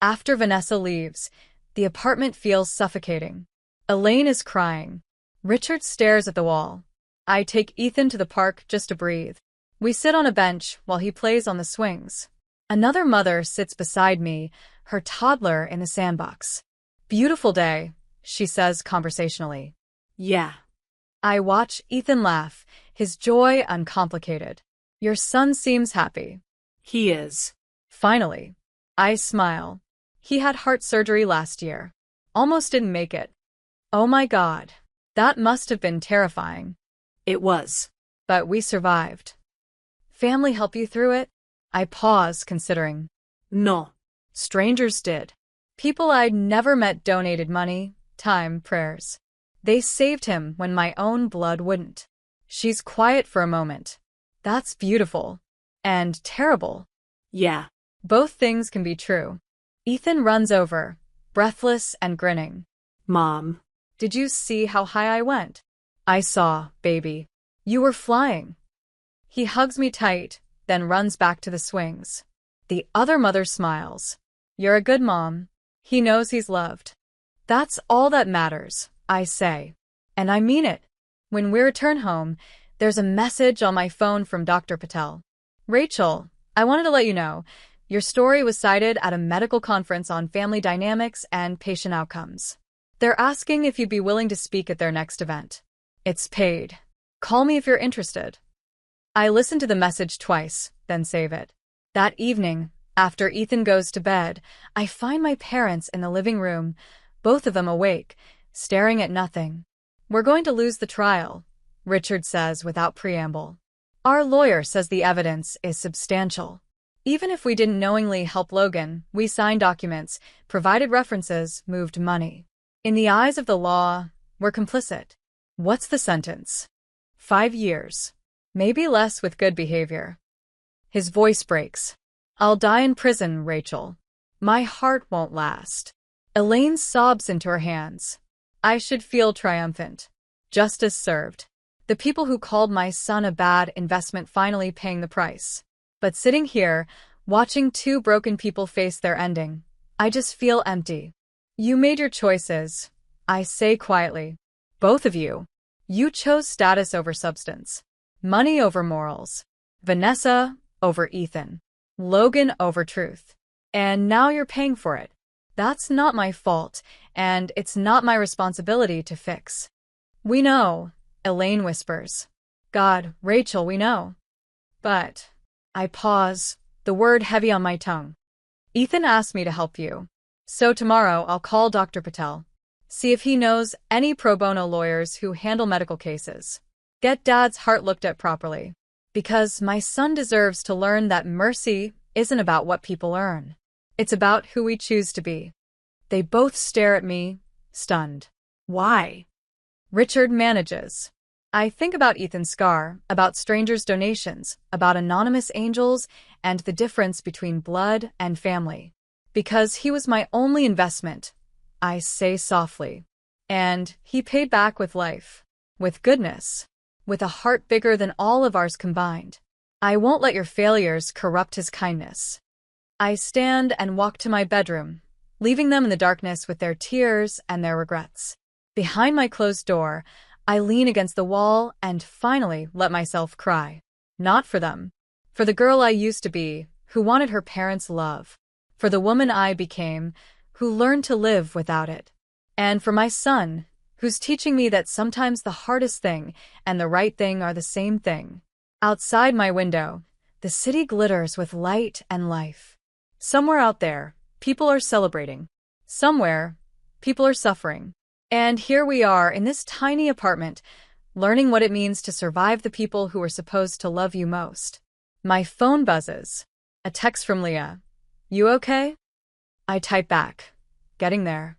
After Vanessa leaves, the apartment feels suffocating. Elaine is crying. Richard stares at the wall. I take Ethan to the park just to breathe. We sit on a bench while he plays on the swings. Another mother sits beside me, her toddler in the sandbox. "Beautiful day," she says conversationally. Yeah. I watch Ethan laugh, his joy uncomplicated. "Your son seems happy." He is. Finally. I smile. He had heart surgery last year. Almost didn't make it. Oh my God. That must have been terrifying. It was. But we survived. Family help you through it? I pause, considering. No. Strangers did. People I'd never met donated money, time, prayers. They saved him when my own blood wouldn't. She's quiet for a moment. That's beautiful. And terrible. Yeah. Both things can be true. Ethan runs over, breathless and grinning. Mom. "Did you see how high I went?" "I saw, baby. You were flying." He hugs me tight, then runs back to the swings. The other mother smiles. "You're a good mom." He knows he's loved. "That's all that matters," I say. And I mean it. When we return home, there's a message on my phone from Dr. Patel. "Rachel, I wanted to let you know, your story was cited at a medical conference on family dynamics and patient outcomes. They're asking if you'd be willing to speak at their next event. It's paid. Call me if you're interested." I listen to the message twice, then save it. That evening, after Ethan goes to bed, I find my parents in the living room, both of them awake, staring at nothing. "We're going to lose the trial," Richard says without preamble. "Our lawyer says the evidence is substantial. Even if we didn't knowingly help Logan, we signed documents, provided references, moved money. In the eyes of the law, we're complicit. What's the sentence? 5 years. Maybe less with good behavior." His voice breaks. "I'll die in prison, Rachel. My heart won't last." Elaine sobs into her hands. I should feel triumphant. Justice served. The people who called my son a bad investment finally paying the price. But sitting here, watching 2 broken people face their ending, I just feel empty. You made your choices, I say quietly. Both of you. You chose status over substance, money over morals, Vanessa over Ethan, Logan over truth. And now you're paying for it. That's not my fault, and it's not my responsibility to fix. We know, Elaine whispers. God, Rachel, we know. But I pause, the word heavy on my tongue. Ethan asked me to help you. So tomorrow I'll call Dr. Patel. See if he knows any pro bono lawyers who handle medical cases. Get Dad's heart looked at properly. Because my son deserves to learn that mercy isn't about what people earn. It's about who we choose to be. They both stare at me, stunned. Why? Richard manages. I think about Ethan's scar, about strangers' donations, about anonymous angels, and the difference between blood and family. Because he was my only investment, I say softly. And he paid back with life, with goodness, with a heart bigger than all of ours combined. I won't let your failures corrupt his kindness. I stand and walk to my bedroom, leaving them in the darkness with their tears and their regrets. Behind my closed door, I lean against the wall and finally let myself cry. Not for them. For the girl I used to be, who wanted her parents' love. For the woman I became, who learned to live without it. And for my son, who's teaching me that sometimes the hardest thing and the right thing are the same thing. Outside my window, the city glitters with light and life. Somewhere out there, people are celebrating. Somewhere, people are suffering. And here we are in this tiny apartment, learning what it means to survive the people who are supposed to love you most. My phone buzzes. A text from Leah. You okay? I type back. Getting there.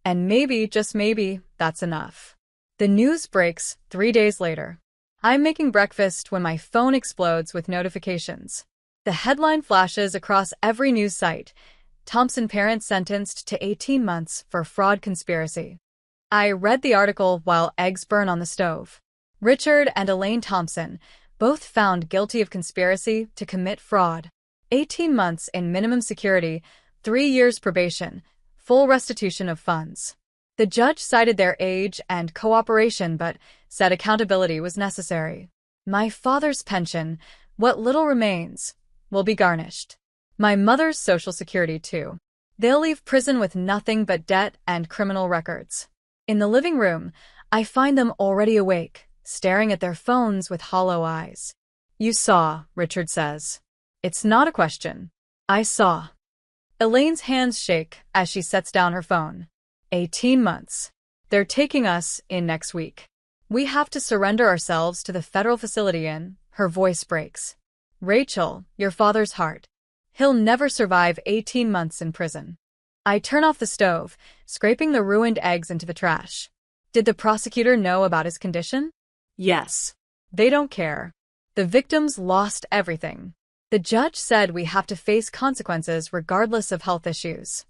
And maybe, just maybe, that's enough. The news breaks 3 days later. I'm making breakfast when my phone explodes with notifications. The headline flashes across every news site. Thompson parent sentenced to 18 months for fraud conspiracy. I read the article while eggs burn on the stove. Richard and Elaine Thompson, both found guilty of conspiracy to commit fraud. 18 months in minimum security, 3 years probation, full restitution of funds. The judge cited their age and cooperation but said accountability was necessary. My father's pension, what little remains, will be garnished. My mother's Social Security, too. They'll leave prison with nothing but debt and criminal records. In the living room, I find them already awake, staring at their phones with hollow eyes. You saw, Richard says. It's not a question. I saw. Elaine's hands shake as she sets down her phone. 18 months. They're taking us in next week. We have to surrender ourselves to the federal facility in, her voice breaks. Rachel, your father's heart. He'll never survive 18 months in prison. I turn off the stove, scraping the ruined eggs into the trash. Did the prosecutor know about his condition? Yes. They don't care. The victims lost everything. The judge said we have to face consequences regardless of health issues.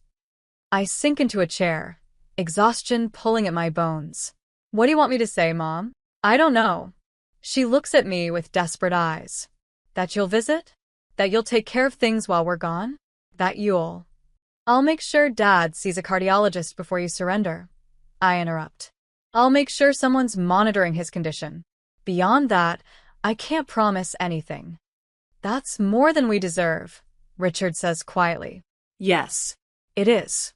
I sink into a chair, exhaustion pulling at my bones. What do you want me to say, Mom? I don't know. She looks at me with desperate eyes. That you'll visit? That you'll take care of things while we're gone? That you'll... I'll make sure Dad sees a cardiologist before you surrender. I interrupt. I'll make sure someone's monitoring his condition. Beyond that, I can't promise anything. That's more than we deserve, Richard says quietly. Yes. It is.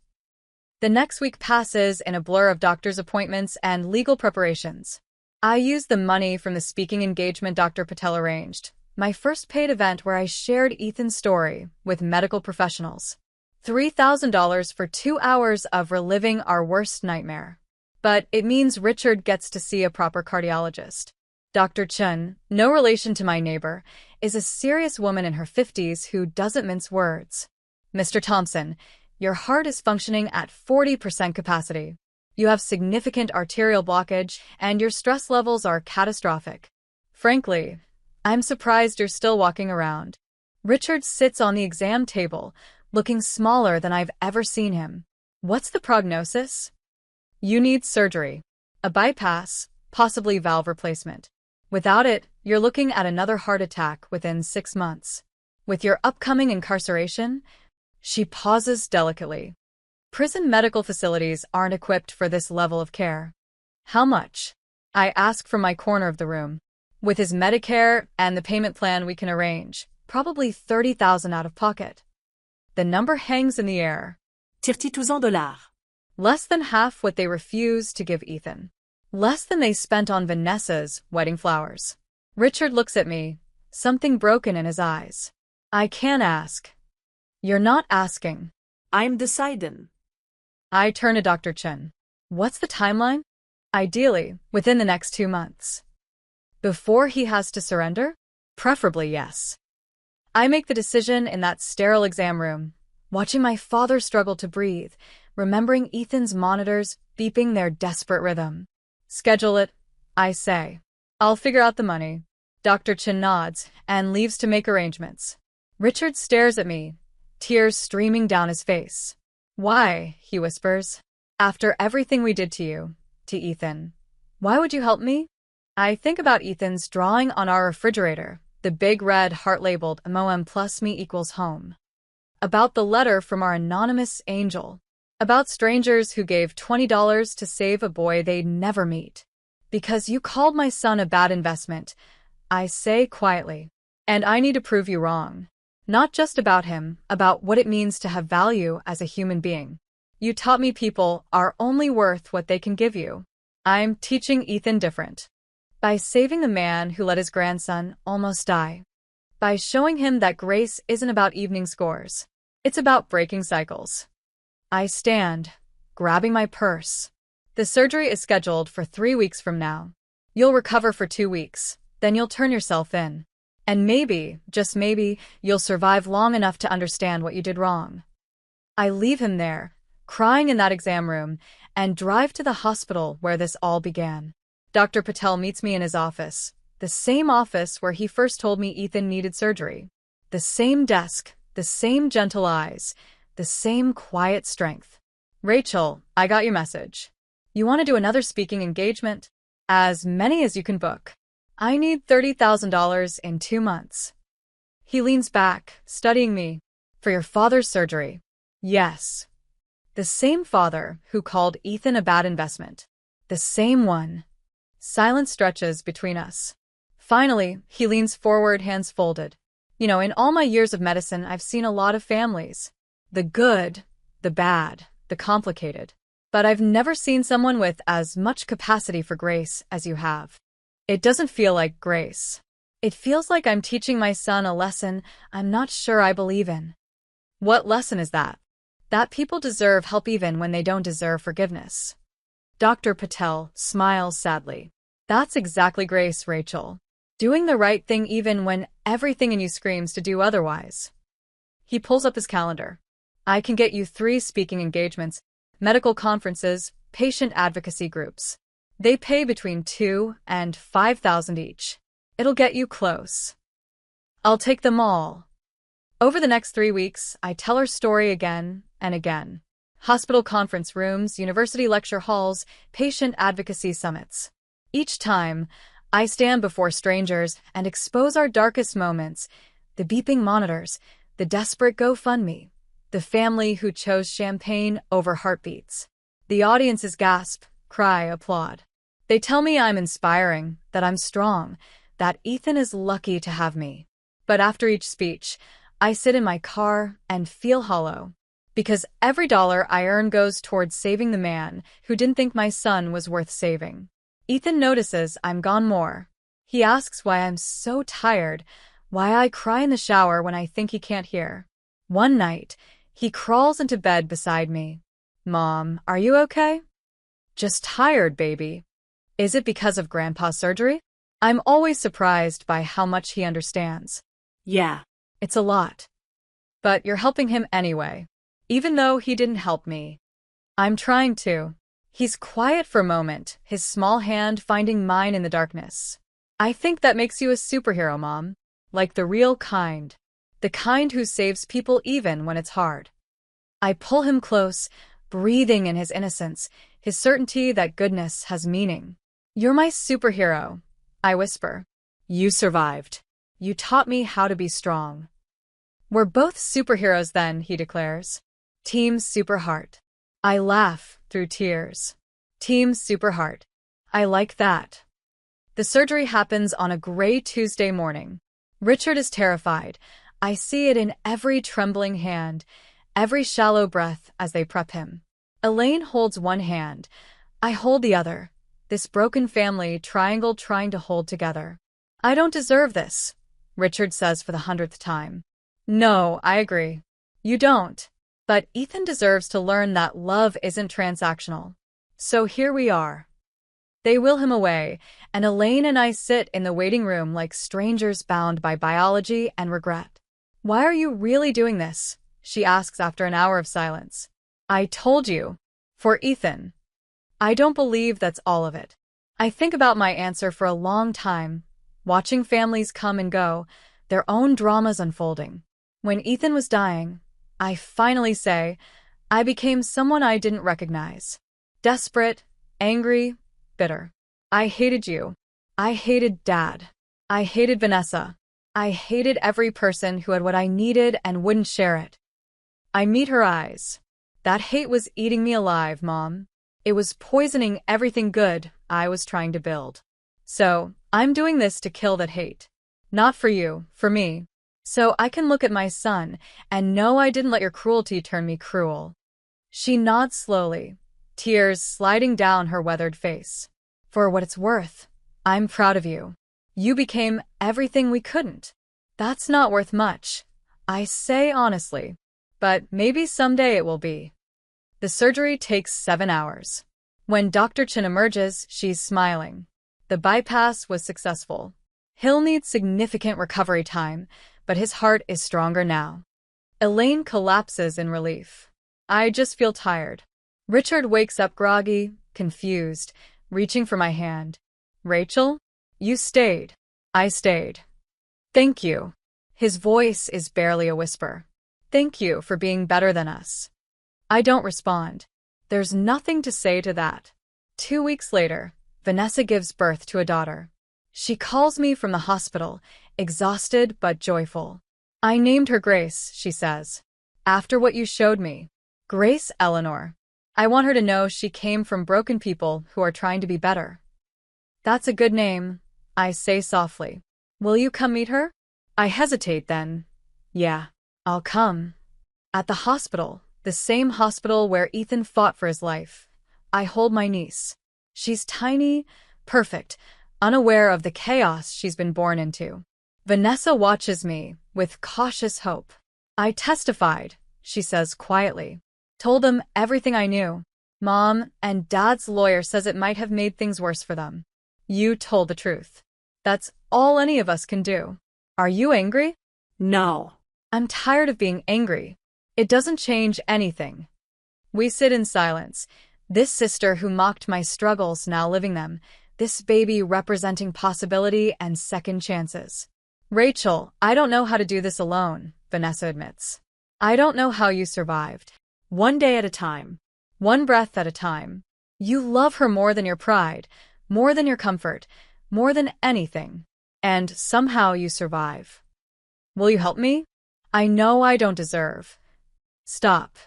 The next week passes in a blur of doctor's appointments and legal preparations. I use the money from the speaking engagement Dr. Patel arranged, my first paid event where I shared Ethan's story with medical professionals. $3,000 for 2 hours of reliving our worst nightmare. But it means Richard gets to see a proper cardiologist. Dr. Chun, no relation to my neighbor, is a serious woman in her 50s who doesn't mince words. Mr. Thompson, your heart is functioning at 40% capacity. You have significant arterial blockage, and your stress levels are catastrophic. Frankly, I'm surprised you're still walking around. Richard sits on the exam table, looking smaller than I've ever seen him. What's the prognosis? You need surgery. A bypass, possibly valve replacement. Without it, you're looking at another heart attack within 6 months. With your upcoming incarceration, she pauses delicately. Prison medical facilities aren't equipped for this level of care. How much? I ask from my corner of the room. With his Medicare and the payment plan we can arrange, probably $30,000 out of pocket. The number hangs in the air. $32,000. Less than half what they refused to give Ethan. Less than they spent on Vanessa's wedding flowers. Richard looks at me, something broken in his eyes. I can't ask. You're not asking. I'm deciding. I turn to Dr. Chen. What's the timeline? Ideally, within the next 2 months. Before he has to surrender? Preferably yes. I make the decision in that sterile exam room, watching my father struggle to breathe, remembering Ethan's monitors beeping their desperate rhythm. Schedule it, I say. I'll figure out the money. Dr. Chen nods and leaves to make arrangements. Richard stares at me, tears streaming down his face. Why, he whispers. After everything we did to you, to Ethan, why would you help me? I think about Ethan's drawing on our refrigerator, the big red heart labeled MOM plus me equals home. About the letter from our anonymous angel. About strangers who gave $20 to save a boy they'd never meet. Because you called my son a bad investment, I say quietly. And I need to prove you wrong. Not just about him, about what it means to have value as a human being. You taught me people are only worth what they can give you. I'm teaching Ethan different. By saving the man who let his grandson almost die. By showing him that grace isn't about evening scores. It's about breaking cycles. I stand, grabbing my purse. The surgery is scheduled for 3 weeks from now. You'll recover for 2 weeks, then you'll turn yourself in. And maybe, just maybe, you'll survive long enough to understand what you did wrong. I leave him there, crying in that exam room, and drive to the hospital where this all began. Dr. Patel meets me in his office, the same office where he first told me Ethan needed surgery. The same desk, the same gentle eyes, the same quiet strength. Rachel, I got your message. You want to do another speaking engagement? As many as you can book. I need $30,000 in 2 months. He leans back, studying me. For your father's surgery. Yes. The same father who called Ethan a bad investment. The same one. Silence stretches between us. Finally, he leans forward, hands folded. You know, in all my years of medicine, I've seen a lot of families. The good, the bad, the complicated. But I've never seen someone with as much capacity for grace as you have. It doesn't feel like grace. It feels like I'm teaching my son a lesson I'm not sure I believe in. What lesson is that? That people deserve help even when they don't deserve forgiveness. Dr. Patel smiles sadly. That's exactly grace, Rachel. Doing the right thing even when everything in you screams to do otherwise. He pulls up his calendar. I can get you 3 speaking engagements, medical conferences, patient advocacy groups. They pay between $2,000 and $5,000 each. It'll get you close. I'll take them all. Over the next 3 weeks, I tell her story again and again. Hospital conference rooms, university lecture halls, patient advocacy summits. Each time, I stand before strangers and expose our darkest moments, the beeping monitors, the desperate GoFundMe, the family who chose champagne over heartbeats. The audiences gasp, cry, applaud. They tell me I'm inspiring, that I'm strong, that Ethan is lucky to have me. But after each speech, I sit in my car and feel hollow. Because every dollar I earn goes towards saving the man who didn't think my son was worth saving. Ethan notices I'm gone more. He asks why I'm so tired, why I cry in the shower when I think he can't hear. One night, he crawls into bed beside me. Mom, are you okay? Just tired, baby. Is it because of Grandpa's surgery? I'm always surprised by how much he understands. Yeah. It's a lot. But you're helping him anyway. Even though he didn't help me. I'm trying to. He's quiet for a moment, his small hand finding mine in the darkness. I think that makes you a superhero, Mom. Like the real kind. The kind who saves people even when it's hard. I pull him close, breathing in his innocence, his certainty that goodness has meaning. You're my superhero, I whisper. You survived. You taught me how to be strong. We're both superheroes then, he declares. Team Superheart. I laugh through tears. Team Superheart. I like that. The surgery happens on a gray Tuesday morning. Richard is terrified. I see it in every trembling hand, every shallow breath as they prep him. Elaine holds one hand. I hold the other. This broken family triangle trying to hold together. I don't deserve this, Richard says for the 100th time. No, I agree. You don't. But Ethan deserves to learn that love isn't transactional. So here we are. They wheel him away, and Elaine and I sit in the waiting room like strangers bound by biology and regret. Why are you really doing this? She asks after an hour of silence. I told you. For Ethan. I don't believe that's all of it. I think about my answer for a long time, watching families come and go, their own dramas unfolding. When Ethan was dying, I finally say, I became someone I didn't recognize. Desperate, angry, bitter. I hated you. I hated Dad. I hated Vanessa. I hated every person who had what I needed and wouldn't share it. I meet her eyes. That hate was eating me alive, Mom. It was poisoning everything good I was trying to build. So, I'm doing this to kill that hate. Not for you, for me. So I can look at my son and know I didn't let your cruelty turn me cruel. She nods slowly, tears sliding down her weathered face. For what it's worth, I'm proud of you. You became everything we couldn't. That's not worth much, I say honestly. But maybe someday it will be. The surgery takes 7 hours. When Dr. Chin emerges, she's smiling. The bypass was successful. He'll need significant recovery time, but his heart is stronger now. Elaine collapses in relief. I just feel tired. Richard wakes up groggy, confused, reaching for my hand. Rachel? You stayed. I stayed. Thank you. His voice is barely a whisper. Thank you for being better than us. I don't respond. There's nothing to say to that. 2 weeks later, Vanessa gives birth to a daughter. She calls me from the hospital, exhausted but joyful. I named her Grace, she says. After what you showed me. Grace Eleanor. I want her to know she came from broken people who are trying to be better. That's a good name, I say softly. Will you come meet her? I hesitate then. Yeah, I'll come. At the hospital, the same hospital where Ethan fought for his life, I hold my niece. She's tiny, perfect, unaware of the chaos she's been born into. Vanessa watches me with cautious hope. I testified, she says quietly. Told them everything I knew. Mom and Dad's lawyer says it might have made things worse for them. You told the truth. That's all any of us can do. Are you angry? No. I'm tired of being angry. It doesn't change anything. We sit in silence. This sister who mocked my struggles now living them. This baby representing possibility and second chances. Rachel, I don't know how to do this alone, Vanessa admits. I don't know how you survived. One day at a time. One breath at a time. You love her more than your pride, more than your comfort, more than anything. And somehow you survive. Will you help me? I know I don't deserve. Stop.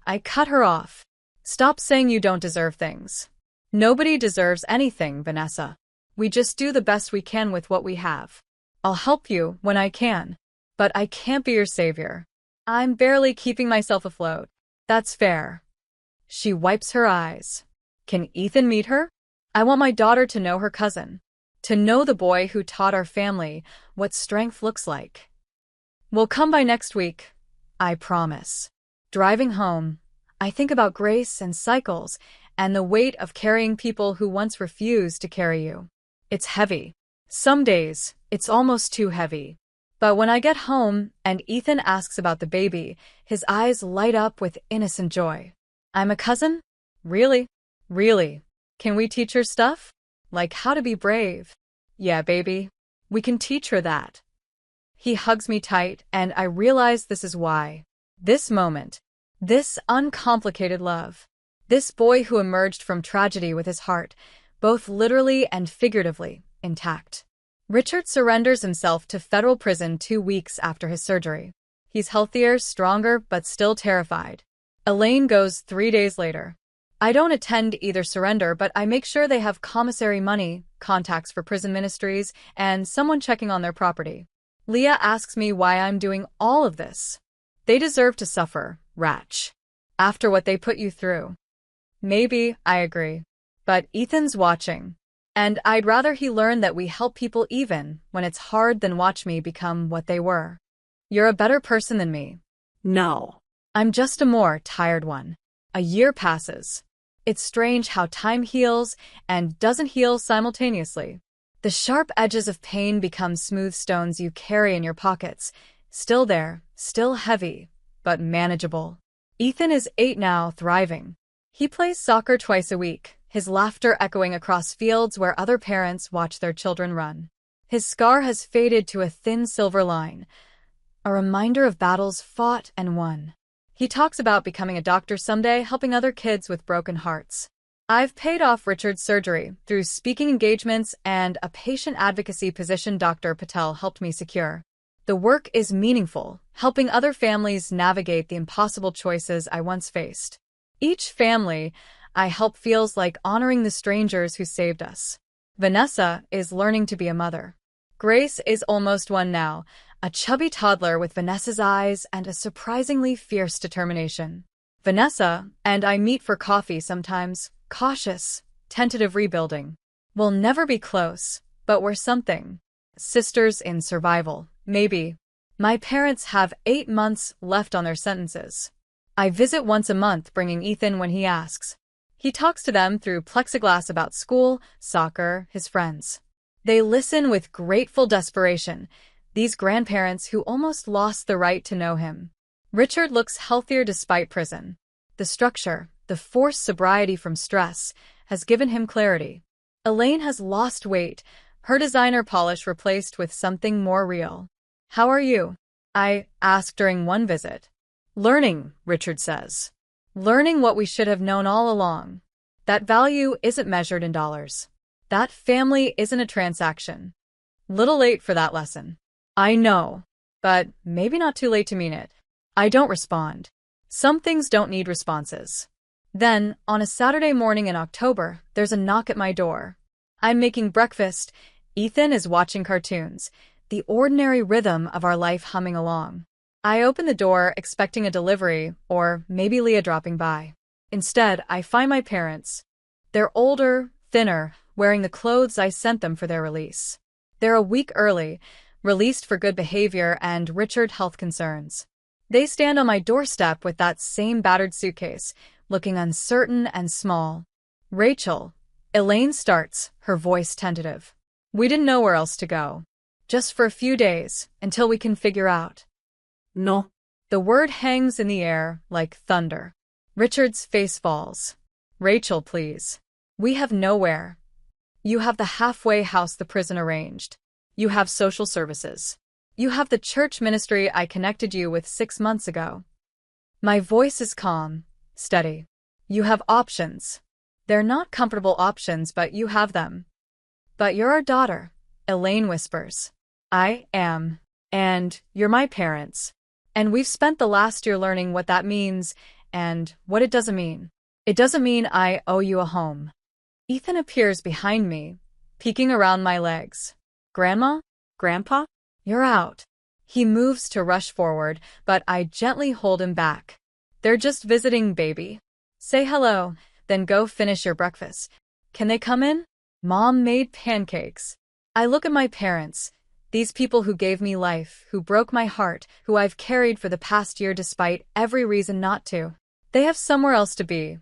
I cut her off. Stop saying you don't deserve things. Nobody deserves anything, Vanessa. We just do the best we can with what we have. I'll help you when I can, but I can't be your savior. I'm barely keeping myself afloat. That's fair. She wipes her eyes. Can Ethan meet her? I want my daughter to know her cousin, to know the boy who taught our family what strength looks like. We'll come by next week, I promise. Driving home, I think about Grace and cycles and the weight of carrying people who once refused to carry you. It's heavy. Some days, it's almost too heavy. But when I get home and Ethan asks about the baby, his eyes light up with innocent joy. I'm a cousin? Really? Really? Can we teach her stuff? Like how to be brave? Yeah, baby. We can teach her that. He hugs me tight, and I realize this is why. This moment. This uncomplicated love. This boy who emerged from tragedy with his heart, both literally and figuratively, intact. Richard surrenders himself to federal prison 2 weeks after his surgery. He's healthier, stronger, but still terrified. Elaine goes 3 days later. I don't attend either surrender, but I make sure they have commissary money, contacts for prison ministries, and someone checking on their property. Leah asks me why I'm doing all of this. They deserve to suffer, Ratch. After what they put you through. Maybe, I agree. But Ethan's watching. And I'd rather he learn that we help people even when it's hard than watch me become what they were. You're a better person than me. No. I'm just a more tired one. A year passes. It's strange how time heals and doesn't heal simultaneously. The sharp edges of pain become smooth stones you carry in your pockets. Still there, still heavy, but manageable. Ethan is 8 now, thriving. He plays soccer twice a week, his laughter echoing across fields where other parents watch their children run. His scar has faded to a thin silver line, a reminder of battles fought and won. He talks about becoming a doctor someday, helping other kids with broken hearts. I've paid off Richard's surgery through speaking engagements and a patient advocacy position Dr. Patel helped me secure. The work is meaningful, helping other families navigate the impossible choices I once faced. Each family I help feels like honoring the strangers who saved us. Vanessa is learning to be a mother. Grace is almost 1 now, a chubby toddler with Vanessa's eyes and a surprisingly fierce determination. Vanessa and I meet for coffee sometimes, cautious, tentative rebuilding. We'll never be close, but we're something. Sisters in survival, maybe. My parents have 8 months left on their sentences. I visit once a month, bringing Ethan when he asks. He talks to them through plexiglass about school, soccer, his friends. They listen with grateful desperation, these grandparents who almost lost the right to know him. Richard looks healthier despite prison. The structure, the forced sobriety from stress, has given him clarity. Elaine has lost weight, her designer polish replaced with something more real. How are you? I ask during one visit. Learning, Richard says. Learning what we should have known all along. That value isn't measured in dollars. That family isn't a transaction. Little late for that lesson. I know, but maybe not too late to mean it. I don't respond. Some things don't need responses. Then, on a Saturday morning in October, there's a knock at my door. I'm making breakfast. Ethan is watching cartoons, the ordinary rhythm of our life humming along. I open the door expecting a delivery, or maybe Leah dropping by. Instead, I find my parents. They're older, thinner, wearing the clothes I sent them for their release. They're a week early, released for good behavior and Richard health concerns. They stand on my doorstep with that same battered suitcase, looking uncertain and small. Rachel. Elaine starts, her voice tentative. We didn't know where else to go. Just for a few days, until we can figure out. No. The word hangs in the air like thunder. Richard's face falls. Rachel, please. We have nowhere. You have the halfway house the prison arranged. You have social services. You have the church ministry I connected you with 6 months ago. My voice is calm, steady. You have options. They're not comfortable options, but you have them. But you're our daughter, Elaine whispers. I am. And you're my parents. And we've spent the last year learning what that means and what it doesn't mean. It doesn't mean I owe you a home. Ethan appears behind me, peeking around my legs. Grandma? Grandpa? You're out. He moves to rush forward, but I gently hold him back. They're just visiting, baby. Say hello, then go finish your breakfast. Can they come in? Mom made pancakes. I look at my parents, these people who gave me life, who broke my heart, who I've carried for the past year despite every reason not to. They have somewhere else to be,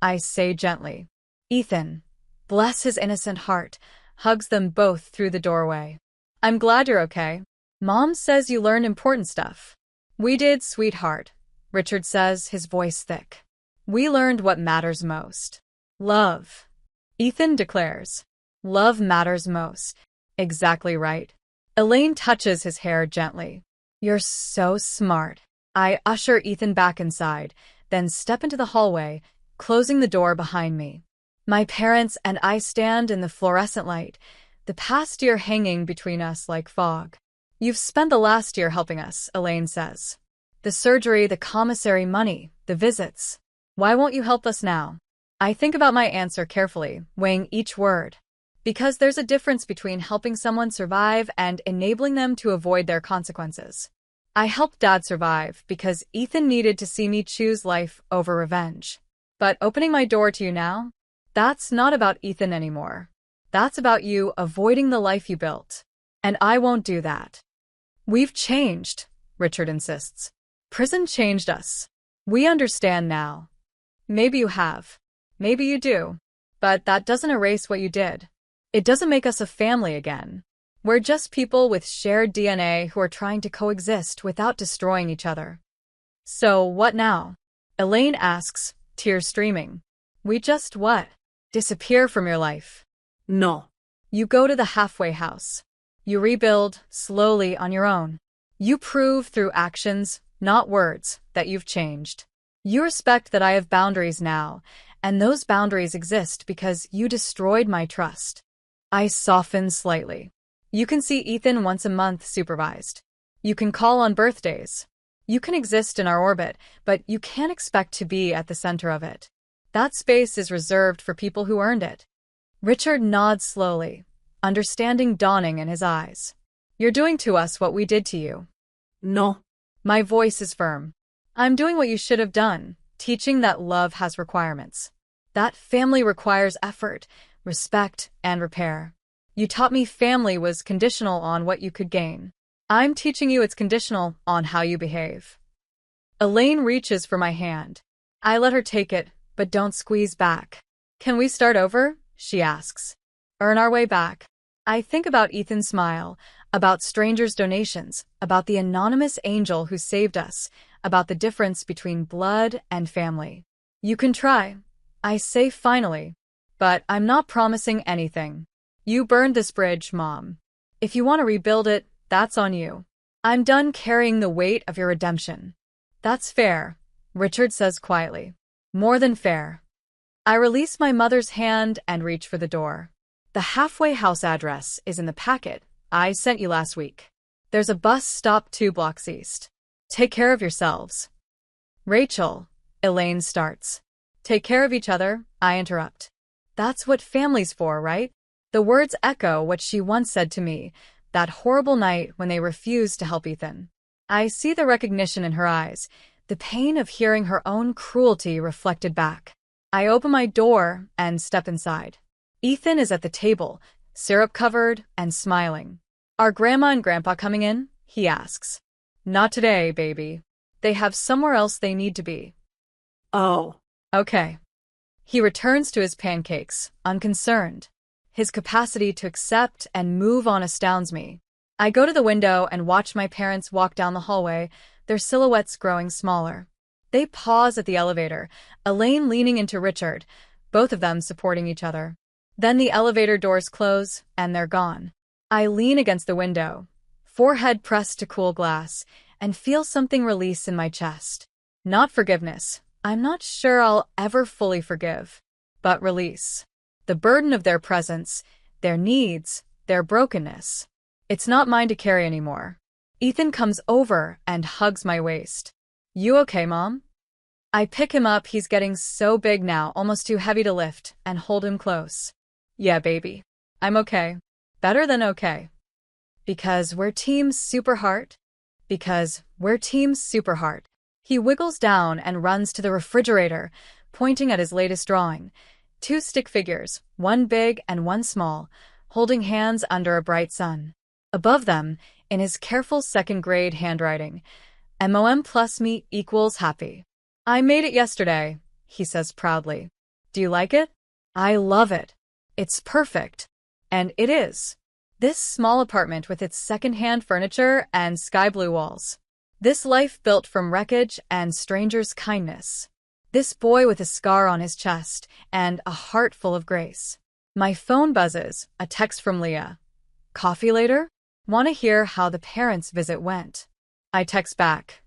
I say gently. Ethan, bless his innocent heart, hugs them both through the doorway. I'm glad you're okay. Mom says you learned important stuff. We did, sweetheart, Richard says, his voice thick. We learned what matters most. Love. Ethan declares. Love matters most. Exactly right. Elaine touches his hair gently. You're so smart. I usher Ethan back inside, then step into the hallway, closing the door behind me. My parents and I stand in the fluorescent light, the past year hanging between us like fog. You've spent the last year helping us, Elaine says. The surgery, the commissary money, the visits. Why won't you help us now? I think about my answer carefully, weighing each word. Because there's a difference between helping someone survive and enabling them to avoid their consequences. I helped Dad survive because Ethan needed to see me choose life over revenge. But opening my door to you now? That's not about Ethan anymore. That's about you avoiding the life you built. And I won't do that. We've changed, Richard insists. Prison changed us. We understand now. Maybe you have. Maybe you do. But that doesn't erase what you did. It doesn't make us a family again. We're just people with shared DNA who are trying to coexist without destroying each other. So, what now? Elaine asks, tears streaming. We just what? Disappear from your life. No. You go to the halfway house. You rebuild, slowly on your own. You prove through actions, not words, that you've changed. You respect that I have boundaries now, and those boundaries exist because you destroyed my trust. I soften slightly. You can see Ethan once a month supervised. You can call on birthdays. You can exist in our orbit, but you can't expect to be at the center of it. That space is reserved for people who earned it. Richard nods slowly, understanding dawning in his eyes. You're doing to us what we did to you. No. My voice is firm. I'm doing what you should have done, teaching that love has requirements. That family requires effort, respect, and repair. You taught me family was conditional on what you could gain. I'm teaching you it's conditional on how you behave. Elaine reaches for my hand. I let her take it, but don't squeeze back. Can we start over? She asks. Earn our way back. I think about Ethan's smile, about strangers' donations, about the anonymous angel who saved us, about the difference between blood and family. You can try. I say finally. But I'm not promising anything. You burned this bridge, Mom. If you want to rebuild it, that's on you. I'm done carrying the weight of your redemption. That's fair, Richard says quietly. More than fair. I release my mother's hand and reach for the door. The halfway house address is in the packet I sent you last week. There's a bus stop 2 blocks east. Take care of yourselves. Rachel, Elaine starts. Take care of each other, I interrupt. That's what family's for, right? The words echo what she once said to me, that horrible night when they refused to help Ethan. I see the recognition in her eyes, the pain of hearing her own cruelty reflected back. I open my door and step inside. Ethan is at the table, syrup-covered and smiling. Are Grandma and Grandpa coming in? He asks. Not today, baby. They have somewhere else they need to be. Oh. Okay. He returns to his pancakes, unconcerned. His capacity to accept and move on astounds me. I go to the window and watch my parents walk down the hallway, their silhouettes growing smaller. They pause at the elevator, Elaine leaning into Richard, both of them supporting each other. Then the elevator doors close, and they're gone. I lean against the window, forehead pressed to cool glass, and feel something release in my chest. Not forgiveness. I'm not sure I'll ever fully forgive. But release. The burden of their presence, their needs, their brokenness. It's not mine to carry anymore. Ethan comes over and hugs my waist. You okay, Mom? I pick him up, he's getting so big now, almost too heavy to lift, and hold him close. Yeah, baby. I'm okay. Better than okay. Because we're Team Superheart? Because we're Team Superheart. He wiggles down and runs to the refrigerator, pointing at his latest drawing. 2 stick figures, one big and one small, holding hands under a bright sun. Above them, in his careful second-grade handwriting, MOM plus me equals happy. I made it yesterday, he says proudly. Do you like it? I love it. It's perfect. And it is. This small apartment with its second-hand furniture and sky-blue walls. This life built from wreckage and strangers' kindness. This boy with a scar on his chest and a heart full of grace. My phone buzzes, a text from Leah. Coffee later? Want to hear how the parents' visit went? I text back.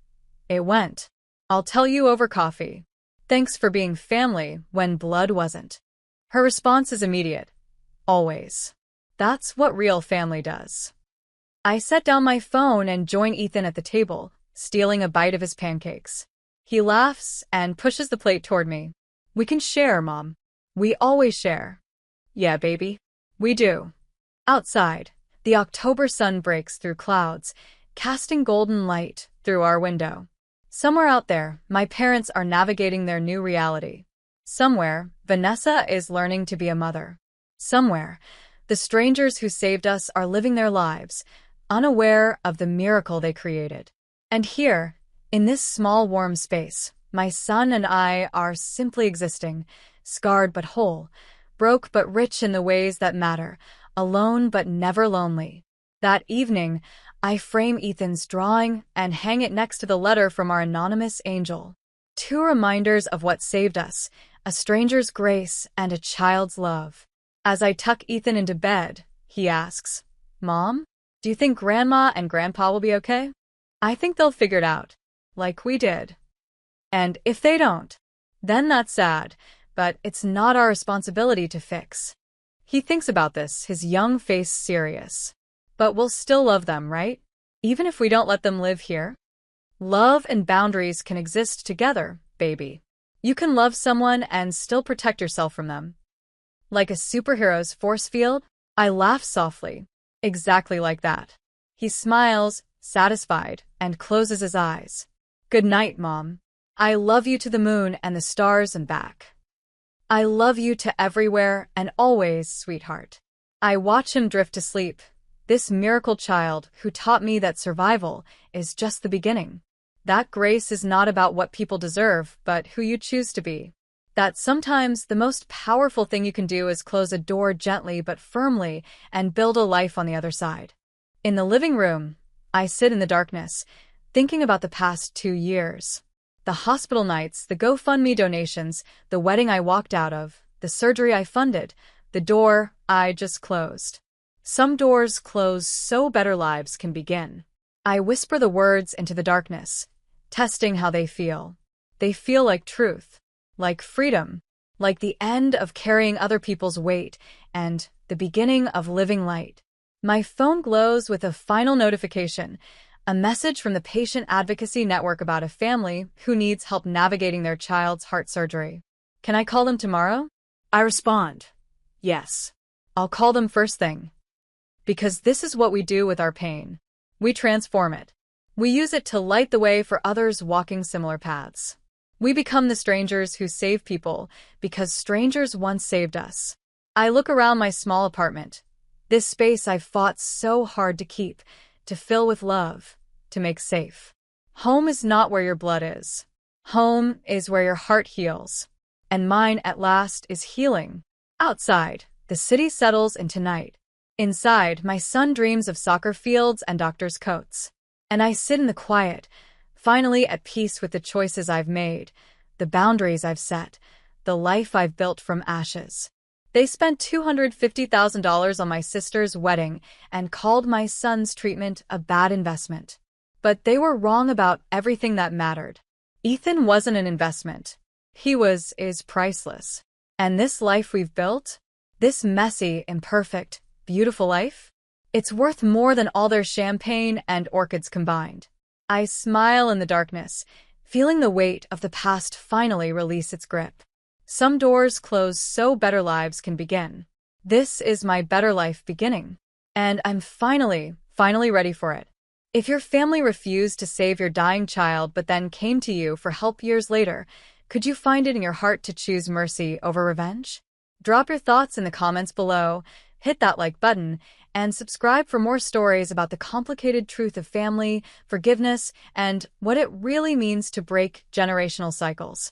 It went. I'll tell you over coffee. Thanks for being family when blood wasn't. Her response is immediate. Always. That's what real family does. I set down my phone and join Ethan at the table, stealing a bite of his pancakes. He laughs and pushes the plate toward me. We can share, Mom. We always share. Yeah, baby. We do. Outside, the October sun breaks through clouds, casting golden light through our window. Somewhere out there, my parents are navigating their new reality. Somewhere, Vanessa is learning to be a mother. Somewhere, the strangers who saved us are living their lives, unaware of the miracle they created. And here, in this small warm space, my son and I are simply existing, scarred but whole, broke but rich in the ways that matter, alone but never lonely. That evening, I frame Ethan's drawing and hang it next to the letter from our anonymous angel. Two reminders of what saved us, a stranger's grace and a child's love. As I tuck Ethan into bed, he asks, Mom, do you think Grandma and Grandpa will be okay? I think they'll figure it out, like we did. And if they don't, then that's sad, but it's not our responsibility to fix. He thinks about this, his young face serious. But we'll still love them, right? Even if we don't let them live here? Love and boundaries can exist together, baby. You can love someone and still protect yourself from them. Like a superhero's force field? I laugh softly. Exactly like that. He smiles, satisfied, and closes his eyes. Good night, Mom. I love you to the moon and the stars and back. I love you to everywhere and always, sweetheart. I watch him drift to sleep. This miracle child who taught me that survival is just the beginning. That grace is not about what people deserve, but who you choose to be. That sometimes the most powerful thing you can do is close a door gently but firmly and build a life on the other side. In the living room, I sit in the darkness, thinking about the past 2 years. The hospital nights, the GoFundMe donations, the wedding I walked out of, the surgery I funded, the door I just closed. Some doors close so better lives can begin. I whisper the words into the darkness, testing how they feel. They feel like truth, like freedom, like the end of carrying other people's weight, and the beginning of living light. My phone glows with a final notification, a message from the Patient Advocacy Network about a family who needs help navigating their child's heart surgery. Can I call them tomorrow? I respond, yes. I'll call them first thing. Because this is what we do with our pain. We transform it. We use it to light the way for others walking similar paths. We become the strangers who save people because strangers once saved us. I look around my small apartment, this space I've fought so hard to keep, to fill with love, to make safe. Home is not where your blood is. Home is where your heart heals. And mine, at last, is healing. Outside, the city settles into night. Inside, my son dreams of soccer fields and doctors' coats. And I sit in the quiet, finally at peace with the choices I've made, the boundaries I've set, the life I've built from ashes. They spent $250,000 on my sister's wedding and called my son's treatment a bad investment. But they were wrong about everything that mattered. Ethan wasn't an investment. He is priceless. And this life we've built, this messy, imperfect, beautiful life? It's worth more than all their champagne and orchids combined. I smile in the darkness, feeling the weight of the past finally release its grip. Some doors close so better lives can begin. This is my better life beginning. And I'm finally ready for it. If your family refused to save your dying child but then came to you for help years later, could you find it in your heart to choose mercy over revenge? Drop your thoughts in the comments below, hit that like button, and subscribe for more stories about the complicated truth of family, forgiveness, and what it really means to break generational cycles.